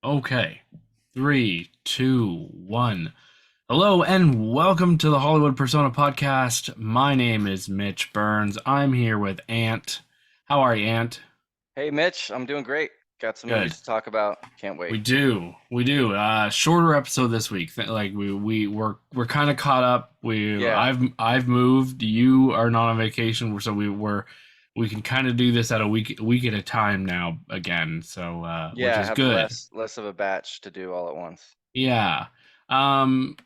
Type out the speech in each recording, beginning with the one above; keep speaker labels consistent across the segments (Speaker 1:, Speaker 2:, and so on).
Speaker 1: Okay. Three, two, one. Hello and welcome to the Hollywood Persona Podcast. My name is Mitch Burns. I'm here with Ant. How are you, Ant?
Speaker 2: Hey Mitch, I'm doing great. Got some
Speaker 1: Good.
Speaker 2: movies to talk about. Can't wait.
Speaker 1: We do. Shorter episode this week. Like we're kind of caught up.
Speaker 2: Yeah,
Speaker 1: I've moved. You are not on vacation, so we can kind of do this at a week at a time now again. So which
Speaker 2: yeah, I
Speaker 1: is
Speaker 2: have
Speaker 1: good.
Speaker 2: less of a batch to do all at once.
Speaker 1: Yeah. Um,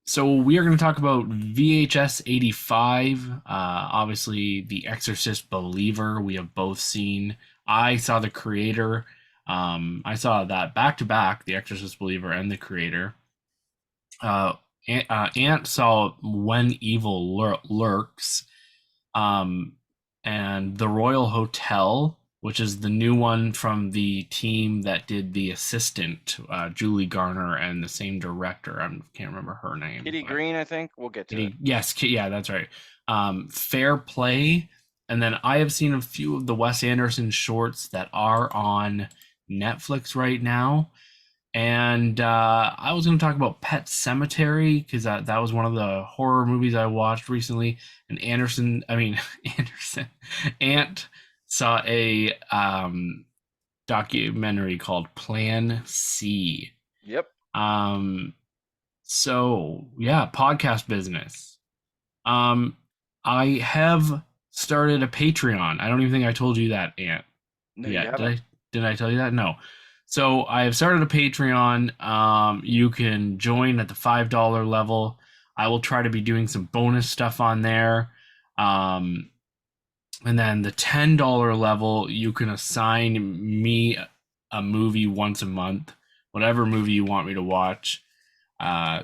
Speaker 1: So we are going to talk about VHS 85. Obviously, The Exorcist Believer. We have both seen. I saw The Creator. I saw that back to back, The Exorcist Believer and The Creator. Uh, Ant saw When Evil Lurks. Um, and The Royal Hotel, which is the new one from the team that did The Assistant, Julie Garner, and the same director. I can't remember her name,
Speaker 2: Kitty
Speaker 1: but
Speaker 2: Green, I think. We'll get to it.
Speaker 1: Yes, yeah, that's right. Fair Play, and then I have seen a few of the Wes Anderson shorts that are on Netflix right now. And I was going to talk about Pet Cemetery because that was one of the horror movies I watched recently. And Anderson, Ant saw a documentary called Plan C.
Speaker 2: Yep.
Speaker 1: Um, so yeah, podcast business. Um, I have started a Patreon. I don't even think I told you that, Ant.
Speaker 2: No, you
Speaker 1: Yeah,
Speaker 2: haven't.
Speaker 1: did I tell you that? No. So I have started a Patreon. You can join at the $5 level. I will try to be doing some bonus stuff on there. Um, and then the $10 level, you can assign me a movie once a month, whatever movie you want me to watch.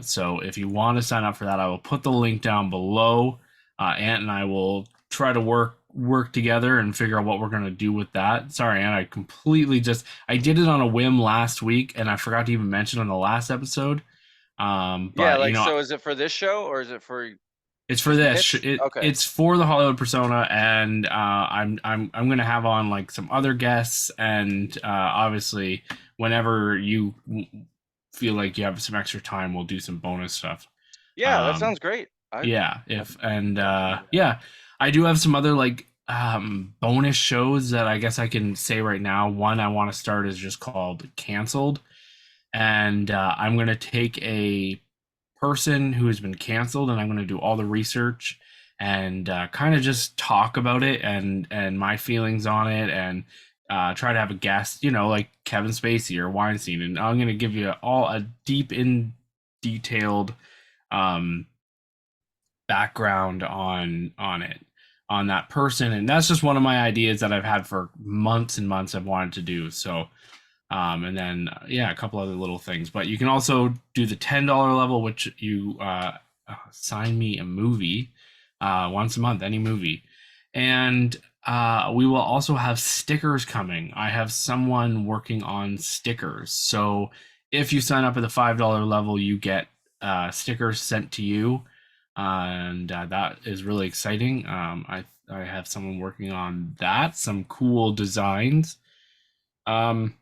Speaker 1: So if you want to sign up for that, I will put the link down below. Ant and I will try to work together and figure out what we're gonna do with that. Sorry, Ant, I did it on a whim last week, and I forgot to even mention on the last episode.
Speaker 2: Yeah,
Speaker 1: But
Speaker 2: like so is it for this show or is it for
Speaker 1: it's for
Speaker 2: just
Speaker 1: this.
Speaker 2: Mitch? Okay.
Speaker 1: It's for the Hollywood Persona, and I'm gonna have on like some other guests, and obviously whenever you feel like you have some extra time, we'll do some bonus stuff.
Speaker 2: Yeah, that
Speaker 1: Um,
Speaker 2: sounds great.
Speaker 1: yeah, if and
Speaker 2: Definitely do that.
Speaker 1: yeah, I do have some other like bonus shows that I guess I can say right now. One I want to start is just called Canceled, and I'm gonna take a person who has been canceled and I'm gonna do all the research and kind of just talk about it and my feelings on it and try to have a guest, like Kevin Spacey or Weinstein, and I'm gonna give you all a deep in detailed um background on it, on that person, and that's just one of my ideas that I've had for months and months I've wanted to do. So and then yeah, a couple other little things, but you can also do the $10 level, which you sign me a movie once a month, any movie. And we will also have stickers coming. I have someone working on stickers, so if you sign up at the $5 level, you get stickers sent to you, and that is really exciting. I have someone working on that, some cool designs. Um,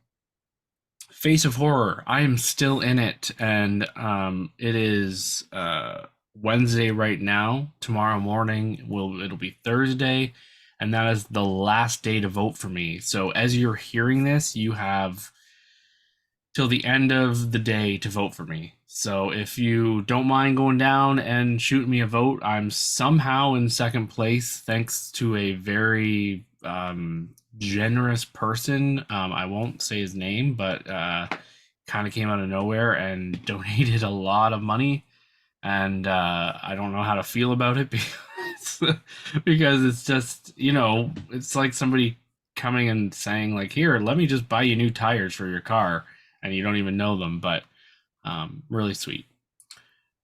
Speaker 1: Face of Horror. I am still in it, and it is Wednesday right now. Tomorrow morning it'll be Thursday, and that is the last day to vote for me. So as you're hearing this, you have till the end of the day to vote for me. So if you don't mind going down and shooting me a vote, I'm somehow in second place thanks to a very generous person. I won't say his name, but kind of came out of nowhere and donated a lot of money. And I don't know how to feel about it because it's just, it's like somebody coming and saying, like, here, let me just buy you new tires for your car, and you don't even know them, but really sweet.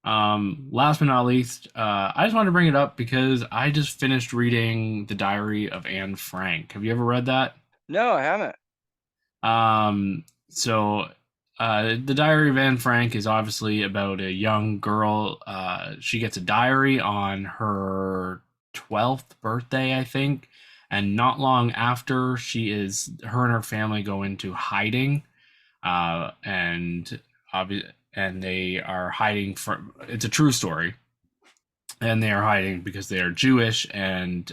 Speaker 1: Last but not least, I just wanted to bring it up because I just finished reading The Diary of Anne Frank. Have you ever read that?
Speaker 2: No, I haven't.
Speaker 1: So The Diary of Anne Frank is obviously about a young girl. She gets a diary on her 12th birthday, I think, and not long after her and her family go into hiding. and and they are hiding from. It's a true story, and they are hiding because they are Jewish, and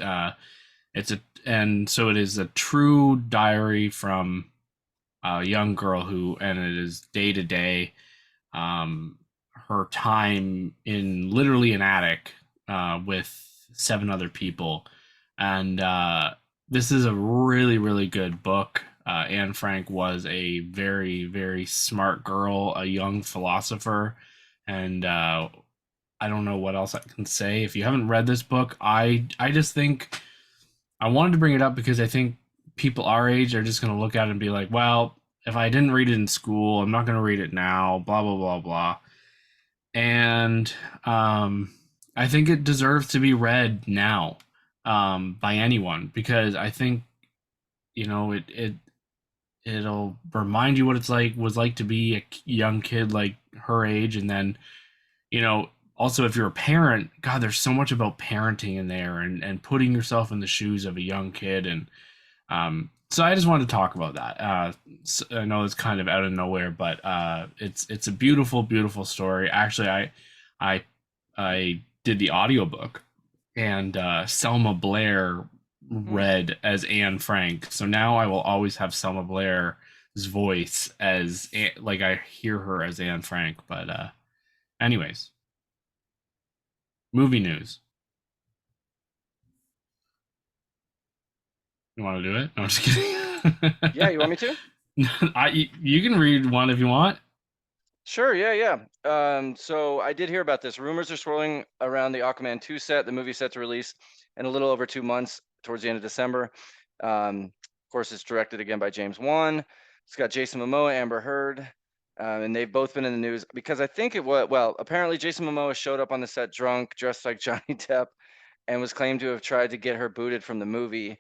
Speaker 1: it's a and so it is a true diary from a young girl who, and it is day to day, um, her time in literally an attic with seven other people, and this is a really really good book. Anne Frank was a very very smart girl, a young philosopher, and I don't know what else I can say. If you haven't read this book, I just think I wanted to bring it up because I think people our age are just going to look at it and be like, well, if I didn't read it in school, I'm not going to read it now, blah, blah, blah, blah. And I think it deserves to be read now by anyone because I think, it'll remind you what it's like was like to be a young kid like her age. And then, also if you're a parent, God, there's so much about parenting in there and putting yourself in the shoes of a young kid. And so I just wanted to talk about that. So I know it's kind of out of nowhere, but it's a beautiful, beautiful story. Actually, I I did the audiobook, and Selma Blair
Speaker 2: Hmm.
Speaker 1: read as Anne Frank. So now I will always have Selma Blair's voice as like I hear her as Anne Frank. But anyways, movie news. You want to do it? No, I'm just kidding.
Speaker 2: Yeah, you want me to?
Speaker 1: You can read one if you want.
Speaker 2: Sure, yeah, yeah. So I did hear about this. Rumors are swirling around the Aquaman 2 set. The movie set to release in a little over 2 months, towards the end of December. Of course, it's directed again by James Wan. It's got Jason Momoa, Amber Heard, and they've both been in the news because I think it was, well, apparently Jason Momoa showed up on the set drunk, dressed like Johnny Depp, and was claimed to have tried to get her booted from the movie.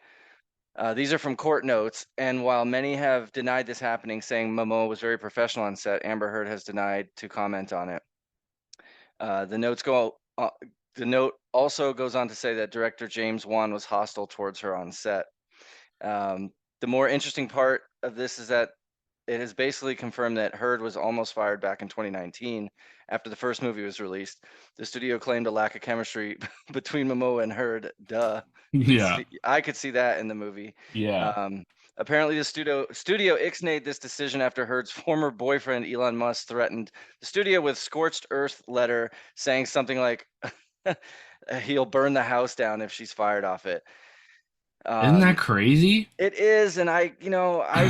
Speaker 2: These are from court notes, and while many have denied this happening, saying Momoa was very professional on set, Amber Heard has denied to comment on it. Uh, the notes go. Uh, the note also goes on to say that director James Wan was hostile towards her on set. Um, the more interesting part of this is that it has basically confirmed that Heard was almost fired back in 2019 after the first movie was released. The studio claimed a lack of chemistry between Momoa and Heard. Duh. You could
Speaker 1: Yeah,
Speaker 2: see, I could see that in the movie.
Speaker 1: yeah.
Speaker 2: Um, apparently, the studio ixnayed this decision after Heard's former boyfriend Elon Musk threatened the studio with scorched earth letter, saying something like, "He'll burn the house down if she's fired off it."
Speaker 1: Isn't that
Speaker 2: Um,
Speaker 1: crazy?
Speaker 2: it is, and I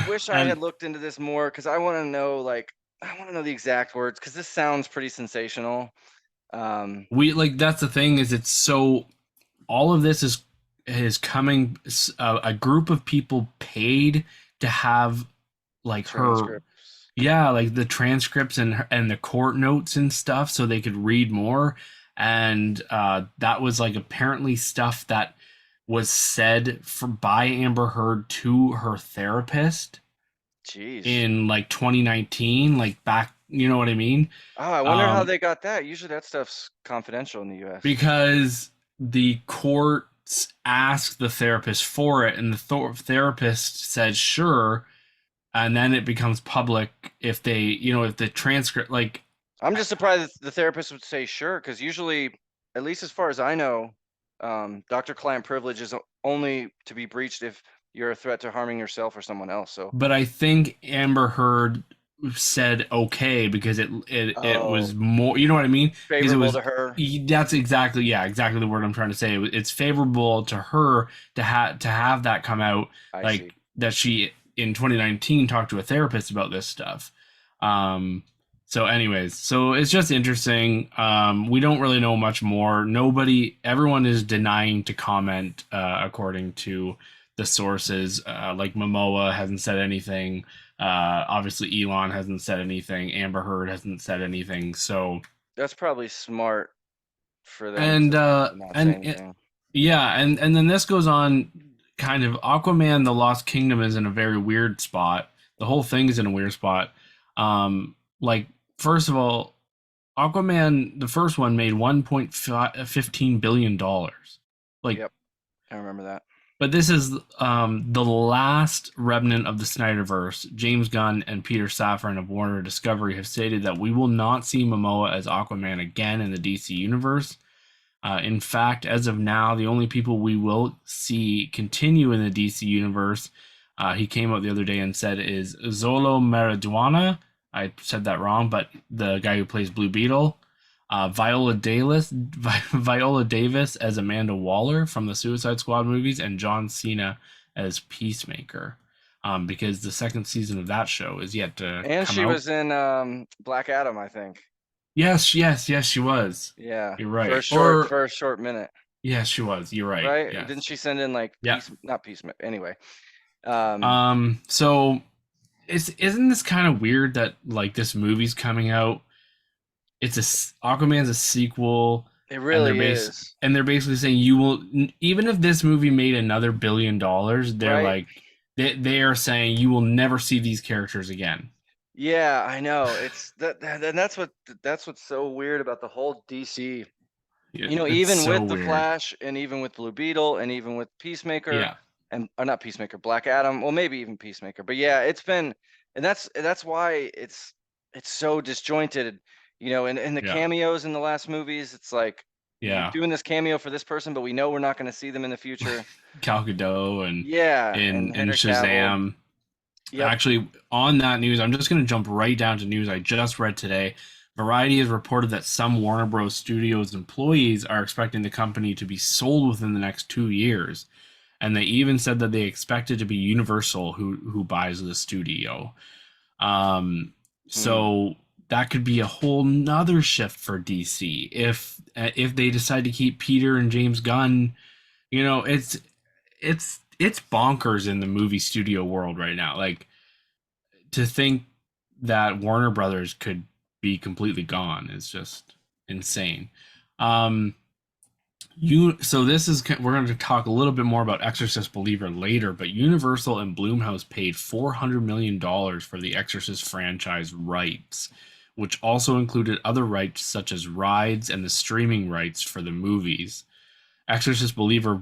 Speaker 2: wish I
Speaker 1: And
Speaker 2: had looked into this more because I want to know, like, I want to know the exact words because this sounds pretty sensational. Um,
Speaker 1: we like that's the thing is it's so all of this is coming a group of people paid to have like her,
Speaker 2: Transcripts.
Speaker 1: yeah, like the transcripts and the court notes and stuff so they could read more. And that was like apparently stuff that was said by Amber Heard to her therapist
Speaker 2: Jeez.
Speaker 1: in like 2019, like back, you know what I mean?
Speaker 2: Oh, I wonder how
Speaker 1: um
Speaker 2: they got that. Usually that stuff's confidential in the U.S.
Speaker 1: because the courts asked the therapist for it, and the therapist said sure, and then it becomes public if they, if the transcript, like,
Speaker 2: I'm just surprised that the therapist would say sure, because usually, at least as far as I know, doctor-client privilege is only to be breached if you're a threat to harming yourself or someone else. So,
Speaker 1: but I think Amber Heard said okay because it
Speaker 2: oh,
Speaker 1: was more, you know what I mean? Because it
Speaker 2: favorable
Speaker 1: was
Speaker 2: to her.
Speaker 1: that's exactly, yeah, exactly the word I'm trying to say. It's favorable to her to have that come out,
Speaker 2: I see.
Speaker 1: like that she in 2019 talked to a therapist about this stuff. Um so anyways, so it's just interesting. We don't really know much more. Everyone is denying to comment according to the sources. Like Momoa hasn't said anything. Obviously, Elon hasn't said anything. Amber Heard hasn't said anything. So,
Speaker 2: That's probably smart for them
Speaker 1: and
Speaker 2: to
Speaker 1: uh,
Speaker 2: not say
Speaker 1: and
Speaker 2: anything.
Speaker 1: yeah, and then this goes on. Kind of Aquaman: The Lost Kingdom is in a very weird spot. The whole thing is in a weird spot. Like first of all, Aquaman, the first one, made $1.15 billion. Like
Speaker 2: Yep, I remember that.
Speaker 1: But this is the last remnant of the Snyderverse. James Gunn and Peter Safran of Warner Discovery have stated that we will not see Momoa as Aquaman again in the DC universe. In fact, as of now, the only people we will see continue in the DC universe, he came out the other day and said, is Zolo Mariduana. I said that wrong, but the guy who plays Blue Beetle. Viola Davis as Amanda Waller from the Suicide Squad movies, and John Cena as Peacemaker. Because the second season of that show is yet to
Speaker 2: And
Speaker 1: come
Speaker 2: she
Speaker 1: out.
Speaker 2: was in Black Adam, I think.
Speaker 1: Yes, yes, yes, she was.
Speaker 2: Yeah,
Speaker 1: You're
Speaker 2: for a
Speaker 1: right.
Speaker 2: short
Speaker 1: Or
Speaker 2: for a short minute,
Speaker 1: yes, she was. You're right.
Speaker 2: right?
Speaker 1: Yes.
Speaker 2: Didn't she send in like
Speaker 1: Yeah.
Speaker 2: not peacemaker anyway. Um,
Speaker 1: So isn't this kind of weird that like this movie's coming out? Aquaman's a sequel,
Speaker 2: it
Speaker 1: and
Speaker 2: really is,
Speaker 1: they're basically saying you will, even if this movie made another $1 billion, they're
Speaker 2: right?
Speaker 1: like they are saying you will never see these characters again.
Speaker 2: Yeah, I know. It's and that's what's so weird about the whole DC.
Speaker 1: Yeah,
Speaker 2: You know,
Speaker 1: it's
Speaker 2: even
Speaker 1: so
Speaker 2: with the
Speaker 1: weird.
Speaker 2: Flash and even with Blue Beetle and even with Peacemaker
Speaker 1: Yeah,
Speaker 2: and or not Peacemaker, Black Adam, well maybe even Peacemaker. But yeah, it's been and that's why it's so disjointed, you know, and the
Speaker 1: yeah,
Speaker 2: cameos in the last movies, it's like you're
Speaker 1: yeah.
Speaker 2: doing this cameo for this person, but we know we're not going to see them in the future.
Speaker 1: Gal Gadot and
Speaker 2: Yeah, and
Speaker 1: in
Speaker 2: Henry Cavill.
Speaker 1: Shazam.
Speaker 2: Yep.
Speaker 1: Actually, on that news, I'm just going to jump right down to news I just read today. Variety has reported that some Warner Bros. Studios employees are expecting the company to be sold within the next 2 years. And they even said that they expect it to be Universal who buys the studio. Um,
Speaker 2: Hmm.
Speaker 1: so that could be a whole nother shift for DC if they decide to keep Peter and James Gunn. You know, it's bonkers in the movie studio world right now. Like to think that Warner Brothers could be completely gone is just insane. Um, this is we're going to talk a little bit more about Exorcist Believer later, but Universal and Blumhouse paid $400 million for the Exorcist franchise rights, which also included other rights such as rides and the streaming rights for the movies. Exorcist Believer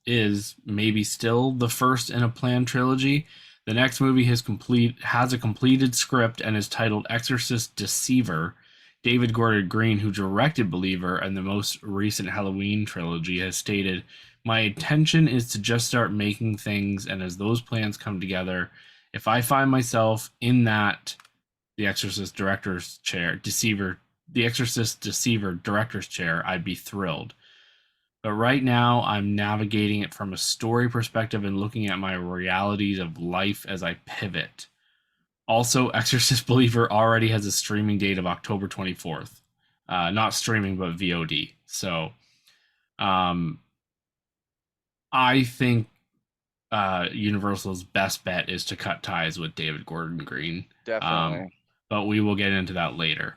Speaker 1: is maybe still the first in a planned trilogy. The next movie has a completed script and is titled Exorcist Deceiver. David Gordon Green, who directed Believer and the most recent Halloween trilogy, has stated, "My intention is to just start making things, and as those plans come together, if I find myself in the Exorcist director's chair, the Exorcist Deceiver director's chair, I'd be thrilled. But right now, I'm navigating it from a story perspective and looking at my realities of life as I pivot." Also, Exorcist Believer already has a streaming date of October 24th. Not streaming, but VOD. So, um, I think Universal's best bet is to cut ties with David Gordon Green. Um,
Speaker 2: Definitely.
Speaker 1: but we will get into that later.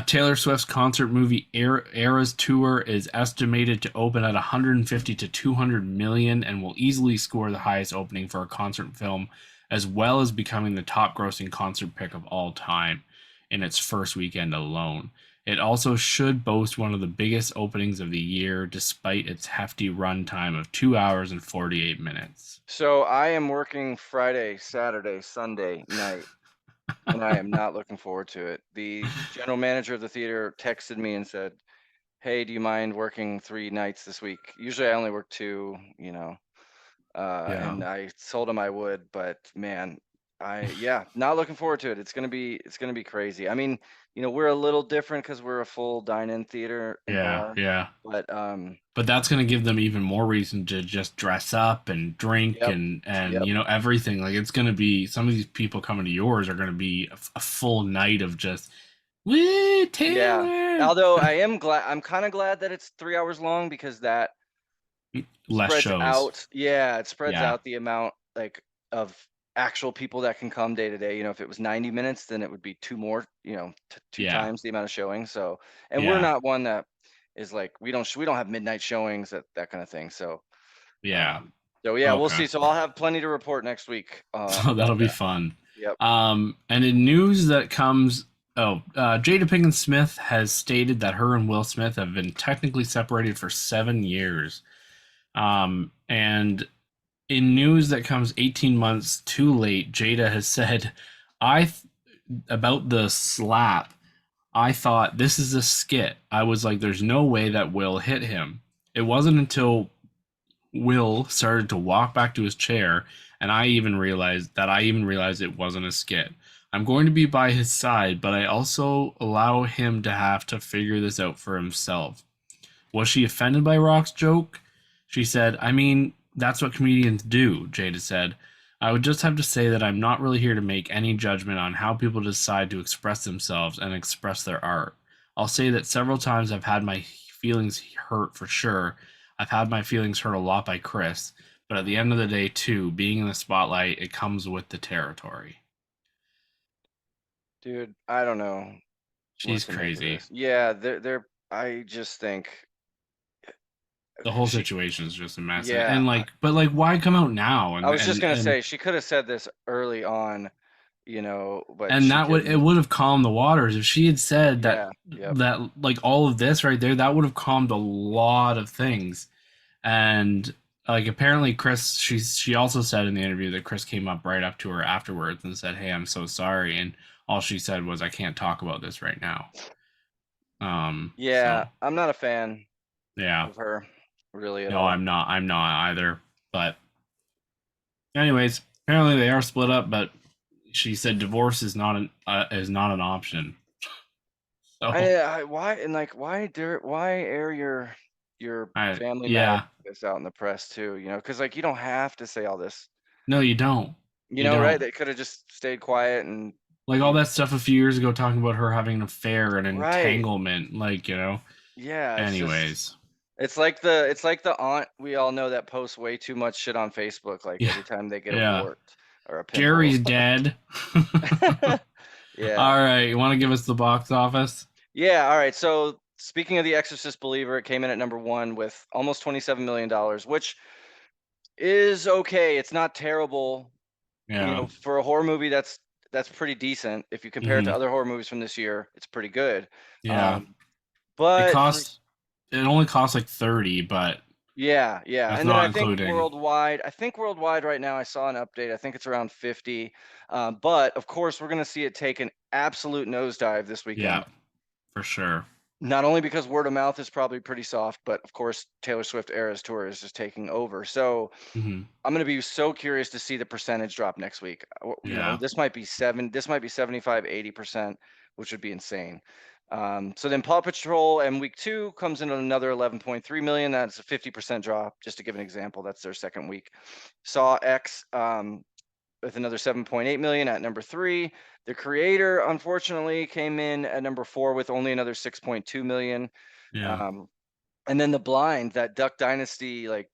Speaker 1: Taylor Swift's concert movie Eras Tour is estimated to open at 150 to 200 million and will easily score the highest opening for a concert film, as well as becoming the top grossing concert pick of all time in its first weekend alone. It also should boast one of the biggest openings of the year, despite its hefty runtime of 2 hours and 48 minutes.
Speaker 2: So I am working Friday, Saturday, Sunday night, and I am not looking forward to it. The general manager of the theater texted me and said, "Hey, do you mind working 3 nights this week? Usually I only work two, you know."
Speaker 1: Yeah.
Speaker 2: And I told him I would, but man, yeah, not looking forward to it. It's gonna be crazy. I mean, you know, we're a little different because we're a full dine-in theater and
Speaker 1: Yeah,
Speaker 2: bar,
Speaker 1: yeah.
Speaker 2: but
Speaker 1: But that's going to give them even more reason to just dress up and drink
Speaker 2: yep,
Speaker 1: and
Speaker 2: yep,
Speaker 1: you know everything. Like it's going to be some of these people coming to yours are going to be a full night of just woo
Speaker 2: yeah.
Speaker 1: Taylor.
Speaker 2: Although I'm kind of glad that it's 3 hours long because that
Speaker 1: Less
Speaker 2: spreads
Speaker 1: shows.
Speaker 2: out. Yeah, it spreads
Speaker 1: Yeah,
Speaker 2: out the amount like of actual people that can come day to day. You know, if it was 90 minutes, then it would be two more, you know, two
Speaker 1: yeah,
Speaker 2: times the amount of showing. So, and we're
Speaker 1: yeah.
Speaker 2: not one that is like we don't have midnight showings that kind of thing.
Speaker 1: Yeah.
Speaker 2: Um, so yeah, we'll
Speaker 1: Okay.
Speaker 2: see. So I'll have plenty to report next week
Speaker 1: So that'll
Speaker 2: about
Speaker 1: be
Speaker 2: that.
Speaker 1: fun.
Speaker 2: Yep.
Speaker 1: And in news that comes, Jada Pinkett Smith has stated that her and Will Smith have been technically separated for 7 years. And in news that comes 18 months too late, Jada has said, I th- about the slap. I thought this is a skit. I was like, there's no way that Will hit him. It wasn't until Will started to walk back to his chair and I even realized it wasn't a skit. I'm going to be by his side, but I also allow him to have to figure this out for himself. Was she offended by Rock's joke? She said, I mean, that's what comedians do, Jada said. I would just have to say that I'm not really here to make any judgment on how people decide to express themselves and express their art. I'll say that several times I've had my feelings hurt for sure. I've had my feelings hurt a lot by Chris, but at the end of the day, too, being in the spotlight, it comes with the territory.
Speaker 2: Dude, I don't know what
Speaker 1: She's
Speaker 2: to make of
Speaker 1: crazy.
Speaker 2: this. Yeah, I just think,
Speaker 1: The whole
Speaker 2: she,
Speaker 1: situation is just a mess.
Speaker 2: yeah,
Speaker 1: And like, but like, why come out now?
Speaker 2: I was just gonna
Speaker 1: And
Speaker 2: say she could have said this early on, but
Speaker 1: and
Speaker 2: she
Speaker 1: that would it
Speaker 2: didn't.
Speaker 1: would have calmed the waters if she had said
Speaker 2: Yeah, yep.
Speaker 1: that like all of this right there, that would have calmed a lot of things. And like apparently she also said in the interview that Chris came up right up to her afterwards and said, hey, I'm so sorry, and all she said was, I can't talk about this right now. So
Speaker 2: Yeah, I'm not a fan
Speaker 1: yeah.
Speaker 2: of her, really, at
Speaker 1: No,
Speaker 2: all.
Speaker 1: I'm not either. But anyways, apparently they are split up, but she said divorce is not an option. So
Speaker 2: Why, and like, why air your
Speaker 1: I
Speaker 2: family matter
Speaker 1: yeah.
Speaker 2: this out in the press too? Because like you don't have to say all this.
Speaker 1: No, you don't. You
Speaker 2: Right?
Speaker 1: don't.
Speaker 2: They could have just stayed quiet and
Speaker 1: Like all
Speaker 2: you,
Speaker 1: that stuff a few years ago talking about her having an affair and
Speaker 2: right?
Speaker 1: entanglement,
Speaker 2: Yeah,
Speaker 1: Anyways.
Speaker 2: it's like the aunt we all know that posts way too much shit on Facebook, like
Speaker 1: Yeah.
Speaker 2: every time they get a
Speaker 1: Yeah.
Speaker 2: wart or a pimple.
Speaker 1: Jerry's dead.
Speaker 2: Yeah.
Speaker 1: All right, you want to give us the box office?
Speaker 2: Yeah, all right. So speaking of The Exorcist Believer, it came in at number one with almost $27 million, which is okay. It's not terrible.
Speaker 1: Yeah.
Speaker 2: For a horror movie, that's pretty decent. If you compare it to
Speaker 1: Hmm.
Speaker 2: other horror movies from this year, it's pretty good.
Speaker 1: Yeah.
Speaker 2: Um,
Speaker 1: It
Speaker 2: but for
Speaker 1: costs it only costs like 30, but
Speaker 2: Yeah, yeah.
Speaker 1: that's
Speaker 2: And then
Speaker 1: not
Speaker 2: I think
Speaker 1: including.
Speaker 2: worldwide right now, I saw an update. I think it's around 50. But of course, we're going to see it take an absolute nosedive this
Speaker 1: Yeah,
Speaker 2: weekend.
Speaker 1: for sure.
Speaker 2: Not only because word of mouth is probably pretty soft, but of course, Taylor Swift Eras Tour is just taking over. So
Speaker 1: Hmm.
Speaker 2: I'm going to be so curious to see the percentage drop next week.
Speaker 1: Yeah.
Speaker 2: This might be 75, 80%, which would be insane. So then Paw Patrol and week two comes in at another 11.3 million. That's a 50% drop. Just to give an example, that's their second week. Saw X with another 7.8 million at number three. The Creator, unfortunately, came in at number four with only another 6.2 million.
Speaker 1: Yeah.
Speaker 2: Um, and then The Blind, that Duck Dynasty, like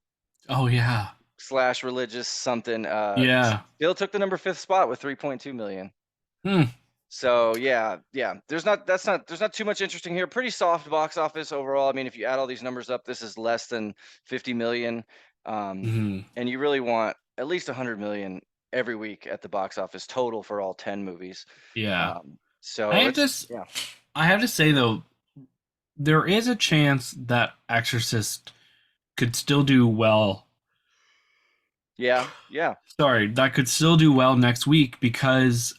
Speaker 1: Oh yeah.
Speaker 2: slash religious something,
Speaker 1: Yeah.
Speaker 2: still took the number fifth spot with 3.2 million.
Speaker 1: Hmm.
Speaker 2: So yeah, there's not too much interesting here. Pretty soft box office overall. I mean, if you add all these numbers up, this is less than 50 million.
Speaker 1: Hmm.
Speaker 2: And you really want at least 100 million every week at the box office total for all 10 movies.
Speaker 1: Yeah. I
Speaker 2: So
Speaker 1: have
Speaker 2: it's
Speaker 1: this
Speaker 2: yeah.
Speaker 1: I have to say though, there is a chance that Exorcist could still do well.
Speaker 2: Yeah, yeah.
Speaker 1: Sorry, that could still do well next week because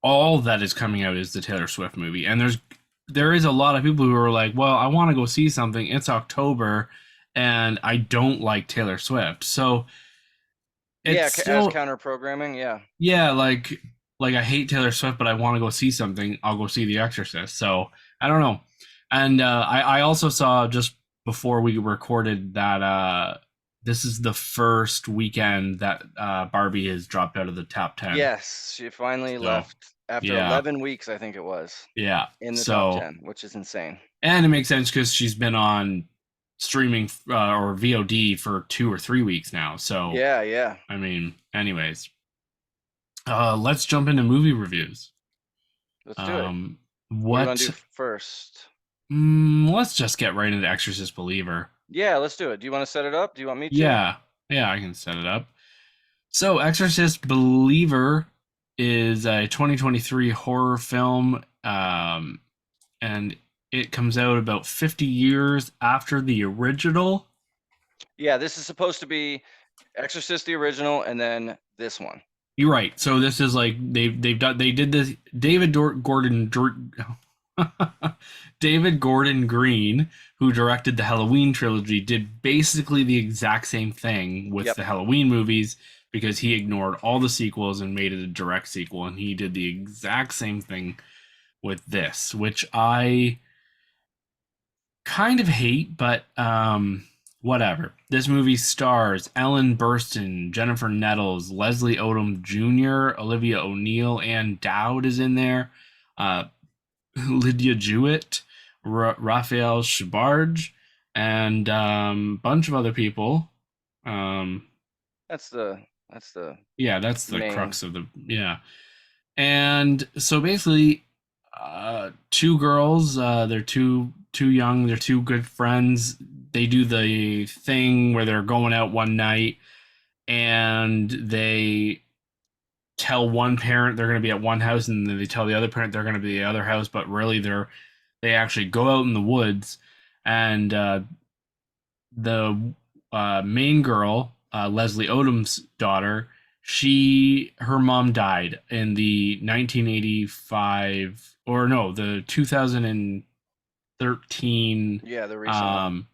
Speaker 1: all that is coming out is the Taylor Swift movie, and there is a lot of people who are like, well, I want to go see something. It's October, and I don't like Taylor Swift, so it's
Speaker 2: Yeah, as
Speaker 1: still
Speaker 2: counter programming, yeah.
Speaker 1: yeah, like I hate Taylor Swift, but I want to go see something. I'll go see The Exorcist. So I don't know, and I also saw just before we recorded that this is the first weekend that Barbie has dropped out of the top 10.
Speaker 2: Yes, she finally
Speaker 1: So
Speaker 2: left after
Speaker 1: yeah,
Speaker 2: 11 weeks, I think it was,
Speaker 1: yeah.
Speaker 2: in the top
Speaker 1: So
Speaker 2: 10, which is insane.
Speaker 1: and it makes sense because she's been on streaming or VOD for 2 or 3 weeks now. So
Speaker 2: Yeah, yeah.
Speaker 1: I mean, anyways, let's jump into movie reviews.
Speaker 2: Let's do it.
Speaker 1: Um,
Speaker 2: What do you want to
Speaker 1: what?
Speaker 2: do first?
Speaker 1: Let's just get right into Exorcist Believer.
Speaker 2: Yeah, let's do it. Do you want to set it up? Do you want me to?
Speaker 1: Yeah, yeah, I can set it up. So, Exorcist Believer is a 2023 horror film, and it comes out about 50 years after the original.
Speaker 2: Yeah, this is supposed to be Exorcist the original, and then this one.
Speaker 1: You're right. So this is like they did this. David Gordon Green, who directed the Halloween trilogy, did basically the exact same thing with
Speaker 2: Yep.
Speaker 1: the Halloween movies because he ignored all the sequels and made it a direct sequel, and he did the exact same thing with this, which I kind of hate, but whatever. This movie stars Ellen Burstyn, Jennifer Nettles, Leslie Odom Jr., Olivia O'Neill, and Dowd is in there. Uh, Lydia Jewett, Raphael Shabarge, and bunch of other people. Um,
Speaker 2: That's the
Speaker 1: yeah, that's the
Speaker 2: main.
Speaker 1: crux of the yeah. And so basically, two girls. They're too young. They're two good friends. They do the thing where they're going out one night and they tell one parent they're going to be at one house, and then they tell the other parent they're going to be at the other house. But really, they actually go out in the woods, and the main girl, Leslie Odom's daughter, her mom died in the 1985 or no, the 2013
Speaker 2: Yeah, the recent one.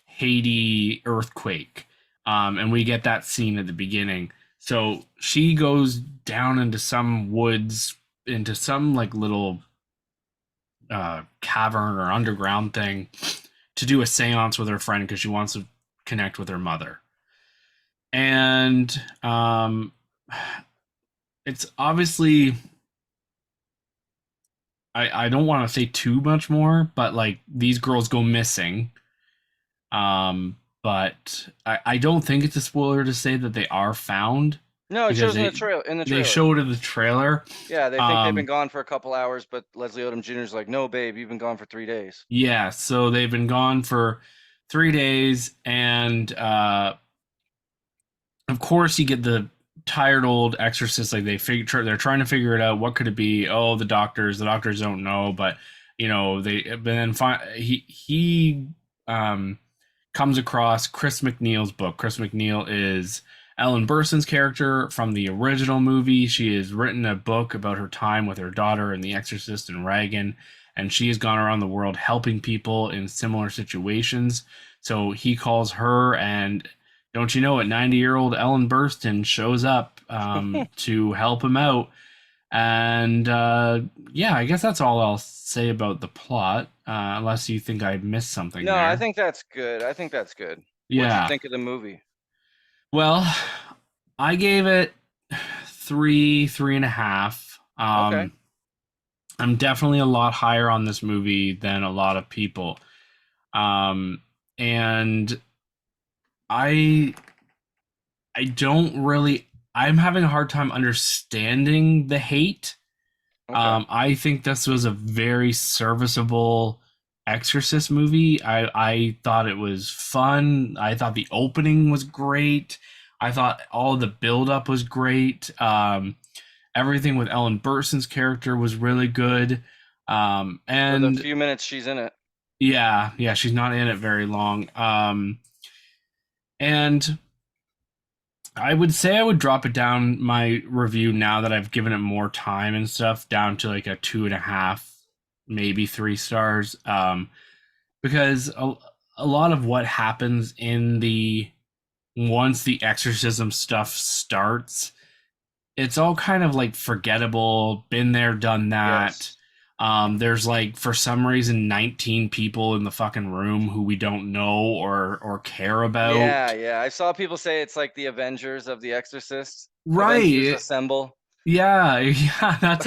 Speaker 1: Haiti earthquake, and we get that scene at the beginning. So she goes down into some woods, into some like little cavern or underground thing to do a seance with her friend because she wants to connect with her mother. And it's obviously, I don't want to say too much more, but like these girls go missing. But I don't think it's a spoiler to say that they are found
Speaker 2: No, it
Speaker 1: because
Speaker 2: shows in the trail in the
Speaker 1: they
Speaker 2: trailer.
Speaker 1: showed in the trailer.
Speaker 2: Yeah, they think they've been
Speaker 1: Um,
Speaker 2: gone for a couple hours, but Leslie Odom Jr.'s like, "No, babe, you've been gone for 3 days."
Speaker 1: yeah, so they've been gone for 3 days, and of course you get the tired old exorcist, like they're trying to figure it out. What could it be? Oh, the doctors don't know, but but then he um comes across Chris McNeil's book. Chris McNeil is Ellen Burstyn's character from the original movie. She has written a book about her time with her daughter in The Exorcist and Reagan, and she has gone around the world helping people in similar situations. So he calls her, and don't you know it, 90-year-old Ellen Burstyn shows up to help him out. And yeah, I guess that's all I'll say about the plot, unless you think I missed something
Speaker 2: No, I
Speaker 1: there.
Speaker 2: think that's good. I think that's good. What'd you
Speaker 1: Yeah.
Speaker 2: think of the movie?
Speaker 1: Well, I gave it three and a half.
Speaker 2: Okay.
Speaker 1: I'm definitely a lot higher on this movie than a lot of people. Um, and I I don't really I'm having a hard time understanding the hate.
Speaker 2: Okay.
Speaker 1: I think this was a very serviceable Exorcist movie. I thought it was fun. I thought the opening was great. I thought all the build up was great. Everything with Ellen Burstyn's character was really good.
Speaker 2: For the
Speaker 1: And
Speaker 2: few minutes she's in it.
Speaker 1: yeah, she's not in it very long. And I would say I would drop it down my review now that I've given it more time and stuff down to like a 2.5, maybe 3 stars. Because a lot of what happens in the once the exorcism stuff starts, it's all kind of like forgettable, been there, done that.
Speaker 2: Yes.
Speaker 1: There's like for some reason 19 people in the fucking room who we don't know or care
Speaker 2: Yeah,
Speaker 1: about.
Speaker 2: yeah. I saw people say it's like the Avengers of The Exorcist. Avengers
Speaker 1: Right.
Speaker 2: Assemble.
Speaker 1: Yeah, yeah,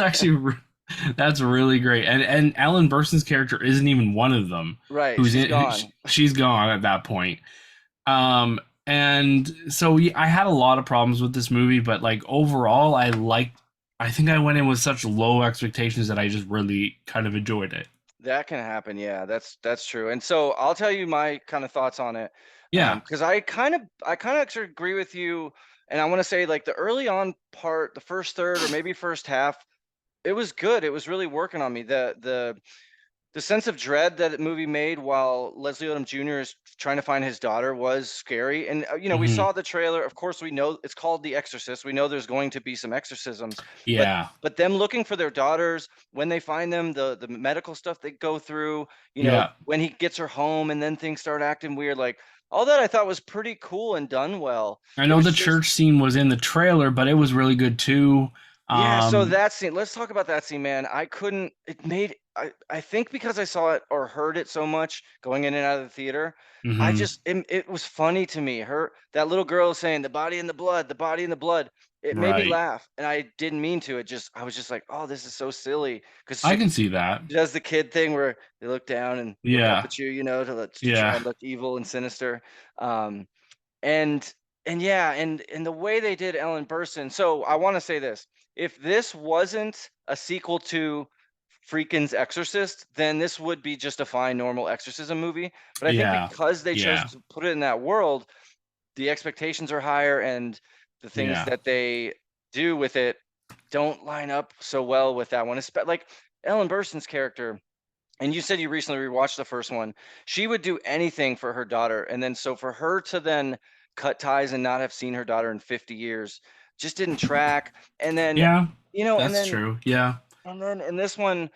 Speaker 1: that's really great. And Ellen Burstyn's character isn't even one of them.
Speaker 2: Right,
Speaker 1: Who's
Speaker 2: she's
Speaker 1: in?
Speaker 2: gone.
Speaker 1: She's gone at that point. And so yeah, I had a lot of problems with this movie, but like overall, I think I went in with such low expectations that I just really kind of enjoyed it.
Speaker 2: That can happen. Yeah, that's true. And so I'll tell you my kind of thoughts on it.
Speaker 1: Yeah.
Speaker 2: Because I kind of actually agree with you. And I want to say like the early on part, the first third or maybe first half, it was good. It was really working on me. The the sense of dread that the movie made while Leslie Odom Jr. is trying to find his daughter was scary. And we
Speaker 1: Hmm.
Speaker 2: saw the trailer. Of course, we know it's called The Exorcist. We know there's going to be some exorcisms, but
Speaker 1: Yeah.
Speaker 2: them looking for their daughters when they find them, the medical stuff they go through,
Speaker 1: Yeah.
Speaker 2: when he gets her home and then things start acting weird, like all that I thought was pretty cool and done well.
Speaker 1: I
Speaker 2: It
Speaker 1: know
Speaker 2: was
Speaker 1: the
Speaker 2: just
Speaker 1: church scene was in the trailer, but it was really good too.
Speaker 2: yeah, so
Speaker 1: Um,
Speaker 2: that scene, let's talk about that scene, man. I couldn't it made I think because I saw it or heard it so much going in and out of the theater, I
Speaker 1: mhm.
Speaker 2: just it was funny to me. Her that little girl saying the body and the blood, the body and the blood. It made me
Speaker 1: Right.
Speaker 2: laugh and I didn't mean to. I was just like, "Oh, this is so silly." Cuz
Speaker 1: I can see that.
Speaker 2: she does the kid thing where they look down and look up
Speaker 1: Yeah.
Speaker 2: at you, to try
Speaker 1: Yeah.
Speaker 2: and look evil and sinister. Um and yeah, and the way they did Ellen Burstyn, so I wanna say this, if this wasn't a sequel to Friedkin's Exorcist, then this would be just a fine, normal exorcism movie, but I think
Speaker 1: Yeah.
Speaker 2: because they chose
Speaker 1: Yeah.
Speaker 2: to put it in that world, the expectations are higher, and the things
Speaker 1: Yeah.
Speaker 2: that they do with it don't line up so well with that one, like, Ellen Burstyn's character, and you said you recently rewatched the first one. She would do anything for her daughter, and then so for her to then cut ties and not have seen her daughter in 50 years just didn't track. And then,
Speaker 1: Yeah.
Speaker 2: you know, and
Speaker 1: That's
Speaker 2: then
Speaker 1: true. Yeah.
Speaker 2: and then in this one,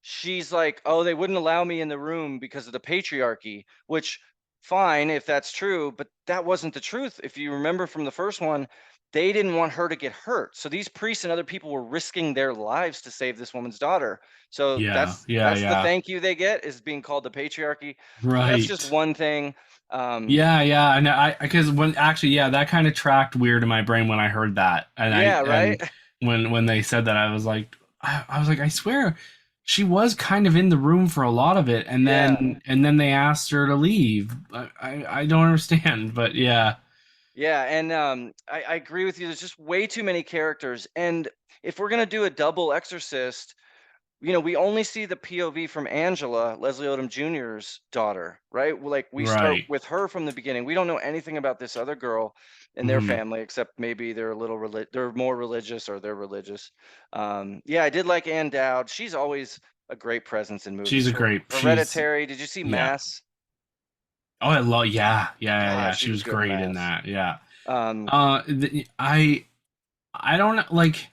Speaker 2: she's like, "Oh, they wouldn't allow me in the room because of the patriarchy," which fine if that's true, but that wasn't the truth. If you remember from the first one, they didn't want her to get hurt. So these priests and other people were risking their lives to save this woman's daughter. So
Speaker 1: Yeah.
Speaker 2: that's
Speaker 1: Yeah.
Speaker 2: that's the
Speaker 1: Yeah.
Speaker 2: thank you they get is being called the patriarchy. So that's just
Speaker 1: Right.
Speaker 2: one thing. Um,
Speaker 1: Yeah, yeah, and I because when actually, yeah, that kind of tracked weird in my brain when I heard that, and
Speaker 2: yeah, right?
Speaker 1: when they said that, I was like, I was like, I swear, she was kind of in the room for a lot of it,
Speaker 2: Yeah.
Speaker 1: and then they asked her to leave. I don't understand, but yeah,
Speaker 2: Yeah, and I agree with you. There's just way too many characters. And if we're gonna do a double exorcist, we only see the POV from Angela, Leslie Odom Jr.'s daughter, right? Like we start
Speaker 1: right.
Speaker 2: with her from the beginning. We don't know anything about this other girl and their
Speaker 1: Hmm.
Speaker 2: family, except maybe they're a little they're more religious or they're religious. Yeah, I did like Ann Dowd. She's always a great presence in
Speaker 1: She's
Speaker 2: movies.
Speaker 1: a great. She's
Speaker 2: Hereditary. Did you see
Speaker 1: yeah.
Speaker 2: Mass?
Speaker 1: Oh, I love. Yeah, yeah, yeah,
Speaker 2: God,
Speaker 1: yeah.
Speaker 2: she
Speaker 1: She
Speaker 2: was
Speaker 1: was
Speaker 2: good in
Speaker 1: great in
Speaker 2: Mass.
Speaker 1: that. Yeah.
Speaker 2: Um,
Speaker 1: I don't like.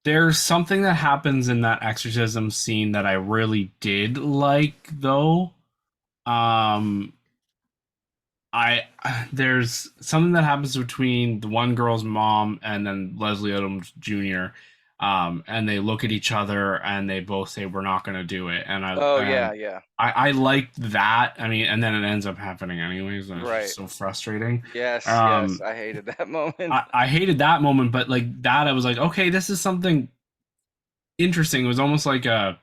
Speaker 1: There's something that happens in that exorcism scene that I really did like though. Um I there's something that happens between the one girl's mom and then Leslie Odom Jr. And they look at each other and they both say we're not going to do it.
Speaker 2: oh yeah, yeah,
Speaker 1: I liked that. I mean, and then it ends up happening anyways, and it's just
Speaker 2: right.
Speaker 1: so frustrating.
Speaker 2: Yes, yes,
Speaker 1: Um
Speaker 2: I hated that moment.
Speaker 1: I hated that moment, but like that I was like, okay, this is something interesting. It was almost like a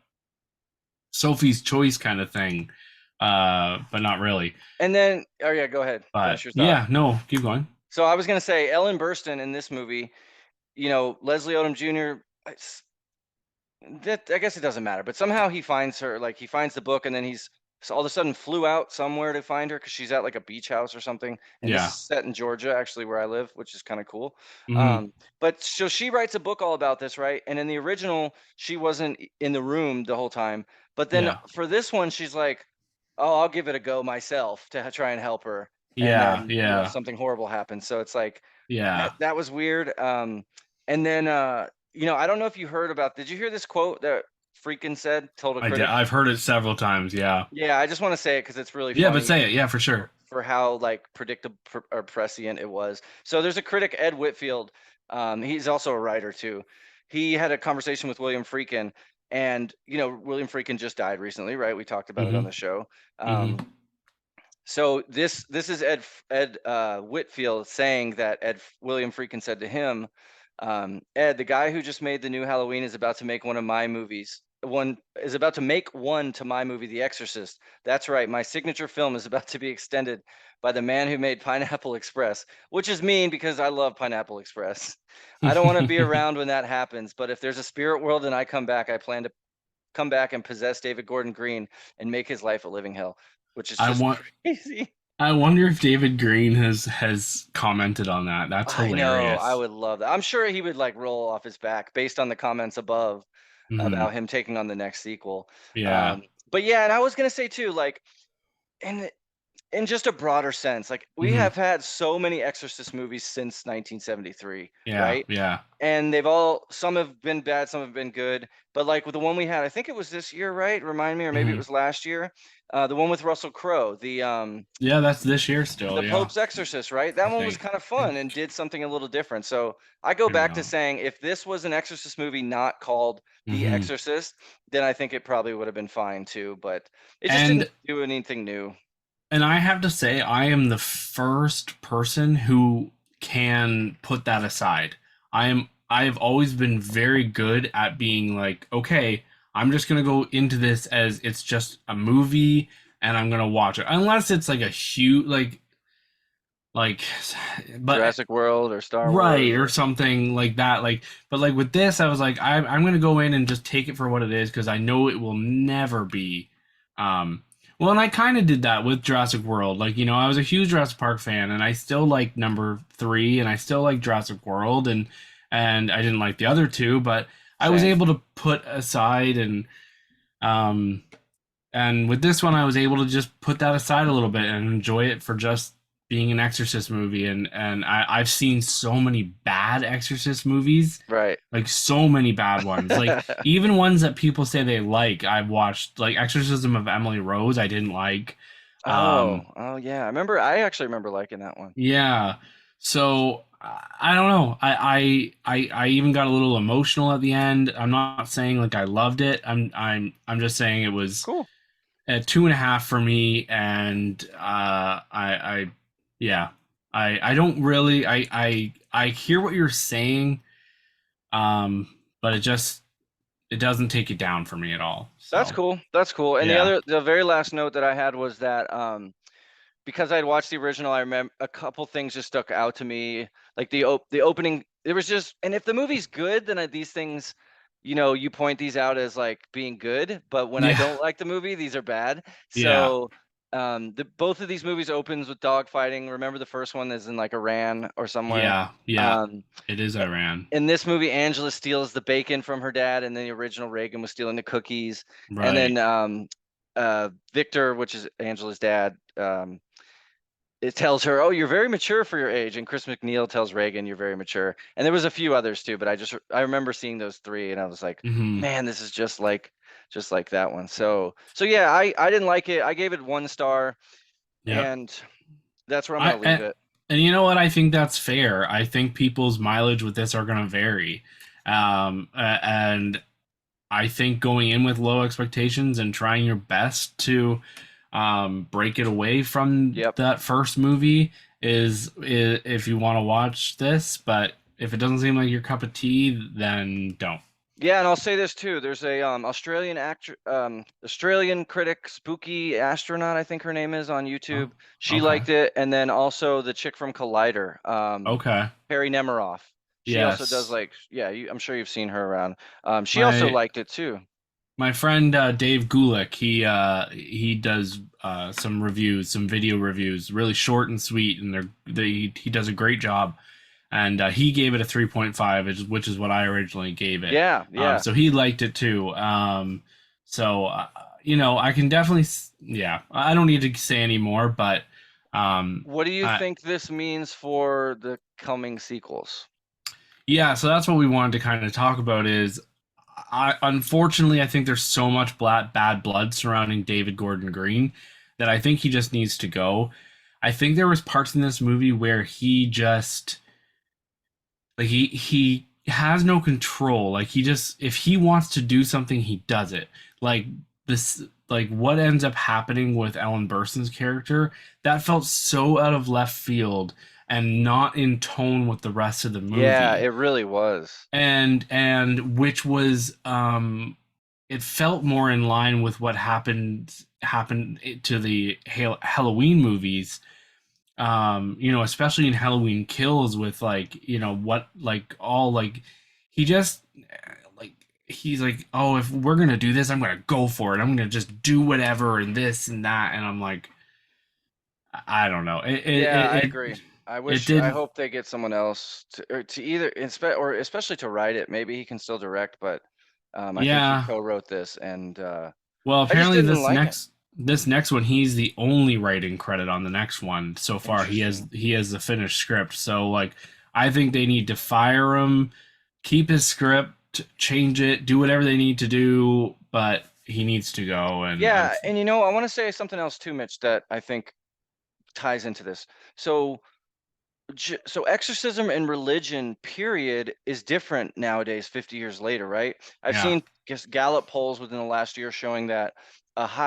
Speaker 1: Sophie's Choice kind of thing, but not really.
Speaker 2: And then, oh yeah, go ahead,
Speaker 1: But
Speaker 2: finish your thought.
Speaker 1: yeah, no, keep going.
Speaker 2: So I was gonna say Ellen Burstyn in this movie, Leslie Odom Jr. That I guess it doesn't matter, but somehow he finds her, like he finds the book, and then he's so all of a sudden flew out somewhere to find her because she's at like a beach house or something. And this
Speaker 1: Yeah.
Speaker 2: is set in Georgia, actually, where I live, which is kind of cool.
Speaker 1: Hmm.
Speaker 2: But so she writes a book all about this, right? And in the original, she wasn't in the room the whole time. But then
Speaker 1: Yeah.
Speaker 2: for this one, she's like, "Oh, I'll give it a go myself to try and help her." And
Speaker 1: Yeah.
Speaker 2: then
Speaker 1: Yeah.
Speaker 2: something horrible happens. So it's like
Speaker 1: Yeah.
Speaker 2: that was weird. And then I don't know if you heard about. Did you hear this quote that Freakin said? Told a
Speaker 1: I did.
Speaker 2: critic.
Speaker 1: I've heard it several times. Yeah.
Speaker 2: Yeah, I just want to say it because it's really
Speaker 1: Yeah, but
Speaker 2: funny
Speaker 1: say it. Yeah, for sure.
Speaker 2: for how like predictable or prescient it was. So there's a critic, Ed Whitfield. He's also a writer too. He had a conversation with William Freakin, and William Freakin just died recently, right? We talked about it on
Speaker 1: Hmm.
Speaker 2: the show.
Speaker 1: Hmm.
Speaker 2: So this is Ed Whitfield saying that William Freakin said to him, Ed, the guy who just made the new Halloween is about to make one of my movies. One is about to make one to my movie, The Exorcist. That's right. My signature film is about to be extended by the man who made Pineapple Express, which is mean because I love Pineapple Express. I don't want to be around when that happens, but if there's a spirit world and I come back, I plan to come back and possess David Gordon Green and make his life a living hell, which is
Speaker 1: I
Speaker 2: just
Speaker 1: want.
Speaker 2: crazy.
Speaker 1: I wonder if David Green has commented on that. That's
Speaker 2: I know. I
Speaker 1: hilarious.
Speaker 2: would love that. I'm sure he would like roll off his back based on the comments above
Speaker 1: Hmm.
Speaker 2: about him taking on the next sequel.
Speaker 1: Yeah.
Speaker 2: But yeah, and I was gonna say too, like, in in just a broader sense, like we
Speaker 1: Hmm.
Speaker 2: have had so many Exorcist movies since 1973,
Speaker 1: Yeah,
Speaker 2: right?
Speaker 1: yeah.
Speaker 2: And they've all, some have been bad, some have been good. But like with the one we had, I think it was this year, right? Remind me, or maybe it
Speaker 1: Hmm.
Speaker 2: was last year. The one with Russell Crowe,
Speaker 1: Yeah, that's this year still.
Speaker 2: the
Speaker 1: Yeah,
Speaker 2: Pope's Exorcist, right? That
Speaker 1: I
Speaker 2: one was
Speaker 1: think.
Speaker 2: kind of fun and did something a little different. So I go
Speaker 1: Maybe
Speaker 2: back to
Speaker 1: not.
Speaker 2: saying if this was an Exorcist movie not called The
Speaker 1: Hmm.
Speaker 2: Exorcist, then I think it probably would have been fine too. But it just didn't
Speaker 1: And
Speaker 2: do anything new.
Speaker 1: I have to say, I am the first person who can put that aside. I have always been very good at being like, okay, I'm just gonna go into this as it's just a movie and I'm gonna watch it. Unless it's like a huge like but
Speaker 2: Jurassic World or Star
Speaker 1: right
Speaker 2: Wars
Speaker 1: or
Speaker 2: or
Speaker 1: something like that. Like but like with this, I was like, I'm gonna go in and just take it for what it is because I know it will never be um well, and I kind of did that with Jurassic World. Like, you know, I was a huge Jurassic Park fan, and I still like number 3, and I still like Jurassic World, and I didn't like the other two, but I was
Speaker 2: same.
Speaker 1: able to put aside um and with this one, I was able to just put that aside a little bit and enjoy it for just being an Exorcist movie. And I've seen so many bad Exorcist movies,
Speaker 2: Right.
Speaker 1: like so many bad ones. Like even ones that people say they like, I've watched. Like Exorcism of Emily Rose, I didn't like.
Speaker 2: Oh,
Speaker 1: Um,
Speaker 2: oh yeah. I remember. I actually remember liking that one.
Speaker 1: yeah. So I don't know. I even got a little emotional at the end. I'm not saying like I loved it. I'm just saying it was
Speaker 2: Cool.
Speaker 1: at 2.5 for me, and yeah, I don't really, I hear what you're saying, but it doesn't take it down for me at all.
Speaker 2: That's
Speaker 1: So
Speaker 2: cool. That's cool. And
Speaker 1: yeah,
Speaker 2: the very last note that I had was that because I'd watched the original, I remember a couple things just stuck out to me. Like the opening, it was just, and if the movie's good, then these things, you point these out as like being good. But when I
Speaker 1: yeah,
Speaker 2: don't like the movie, these are bad.
Speaker 1: yeah,
Speaker 2: So the both of these movies opens with dog fighting. Remember the first one is in like Iran or somewhere.
Speaker 1: yeah, yeah.
Speaker 2: Um,
Speaker 1: It is Iran,
Speaker 2: in this movie, Angela steals the bacon from her dad, and then the original Reagan was stealing the cookies. And
Speaker 1: right?
Speaker 2: then Victor, which is Angela's dad, it tells her, "Oh, you're very mature for your age." And Chris McNeil tells Reagan, "You're very mature." And there was a few others too, but I remember seeing those three, and I was like,
Speaker 1: Hmm.
Speaker 2: "Man, this is just like that one." So yeah, I didn't like it. I gave it 1 star,
Speaker 1: Yep.
Speaker 2: and that's where I'm
Speaker 1: I
Speaker 2: gonna leave it.
Speaker 1: and you know what? I think that's fair. I think people's mileage with this are going to vary, and I think going in with low expectations and trying your best to break it away from
Speaker 2: Yep.
Speaker 1: that first movie is if you want to watch this. But if it doesn't seem like your cup of tea, then don't.
Speaker 2: Yeah, and I'll say this too. There's a Australian critic, Spooky Astronaut, I think her name is, on
Speaker 1: Oh,
Speaker 2: YouTube. She
Speaker 1: okay.
Speaker 2: liked it, and then also the chick from Collider,
Speaker 1: Okay.
Speaker 2: Perry Nemiroff. She also does
Speaker 1: Yes.
Speaker 2: like, yeah, I'm sure you've seen her around. She also
Speaker 1: My
Speaker 2: liked it too.
Speaker 1: my friend Dave Gulick, he does some reviews, some video reviews, really short and sweet, and he does a great job. And he gave it a 3.5, which is what I originally gave it.
Speaker 2: Yeah, yeah.
Speaker 1: So he liked it too. So you know, I can definitely, yeah. I don't need to say any more, but
Speaker 2: What do you
Speaker 1: I,
Speaker 2: think this means for the coming sequels?
Speaker 1: yeah. So that's what we wanted to kind of talk about. Is unfortunately, I think there's so much bad blood surrounding David Gordon Green that I think he just needs to go. I think there was parts in this movie where he just like he has no control. Like he just if he wants to do something, he does it. Like this like what ends up happening with Ellen Burstyn's character, that felt so out of left field and not in tone with the rest of the
Speaker 2: Yeah,
Speaker 1: movie.
Speaker 2: it really was.
Speaker 1: And which was it felt more in line with what happened to the Halloween movies, you know, especially in Halloween Kills with like, you know, what like all like he just like he's like, oh, if we're gonna do this, I'm gonna go for it. I'm gonna just do whatever and this and that, and I'm like, I don't know.
Speaker 2: Yeah, I agree.
Speaker 1: It
Speaker 2: I
Speaker 1: did,
Speaker 2: hope they get someone else to either or especially to write it. Maybe he can still direct, but I think he
Speaker 1: yeah.
Speaker 2: co-wrote this, and
Speaker 1: Well,
Speaker 2: I just
Speaker 1: apparently
Speaker 2: didn't like it.
Speaker 1: this next one, he's the only writing credit on the next one so far.
Speaker 2: Interesting.
Speaker 1: He has the finished script. So like, I think they need to fire him, keep his script, change it, do whatever they need to do, but he needs to go. And
Speaker 2: Yeah, and I want to say something else too, Mitch, that I think ties into this. So so exorcism and religion period is different nowadays 50 years later, right? I've
Speaker 1: yeah,
Speaker 2: seen just Gallup polls within the last year showing that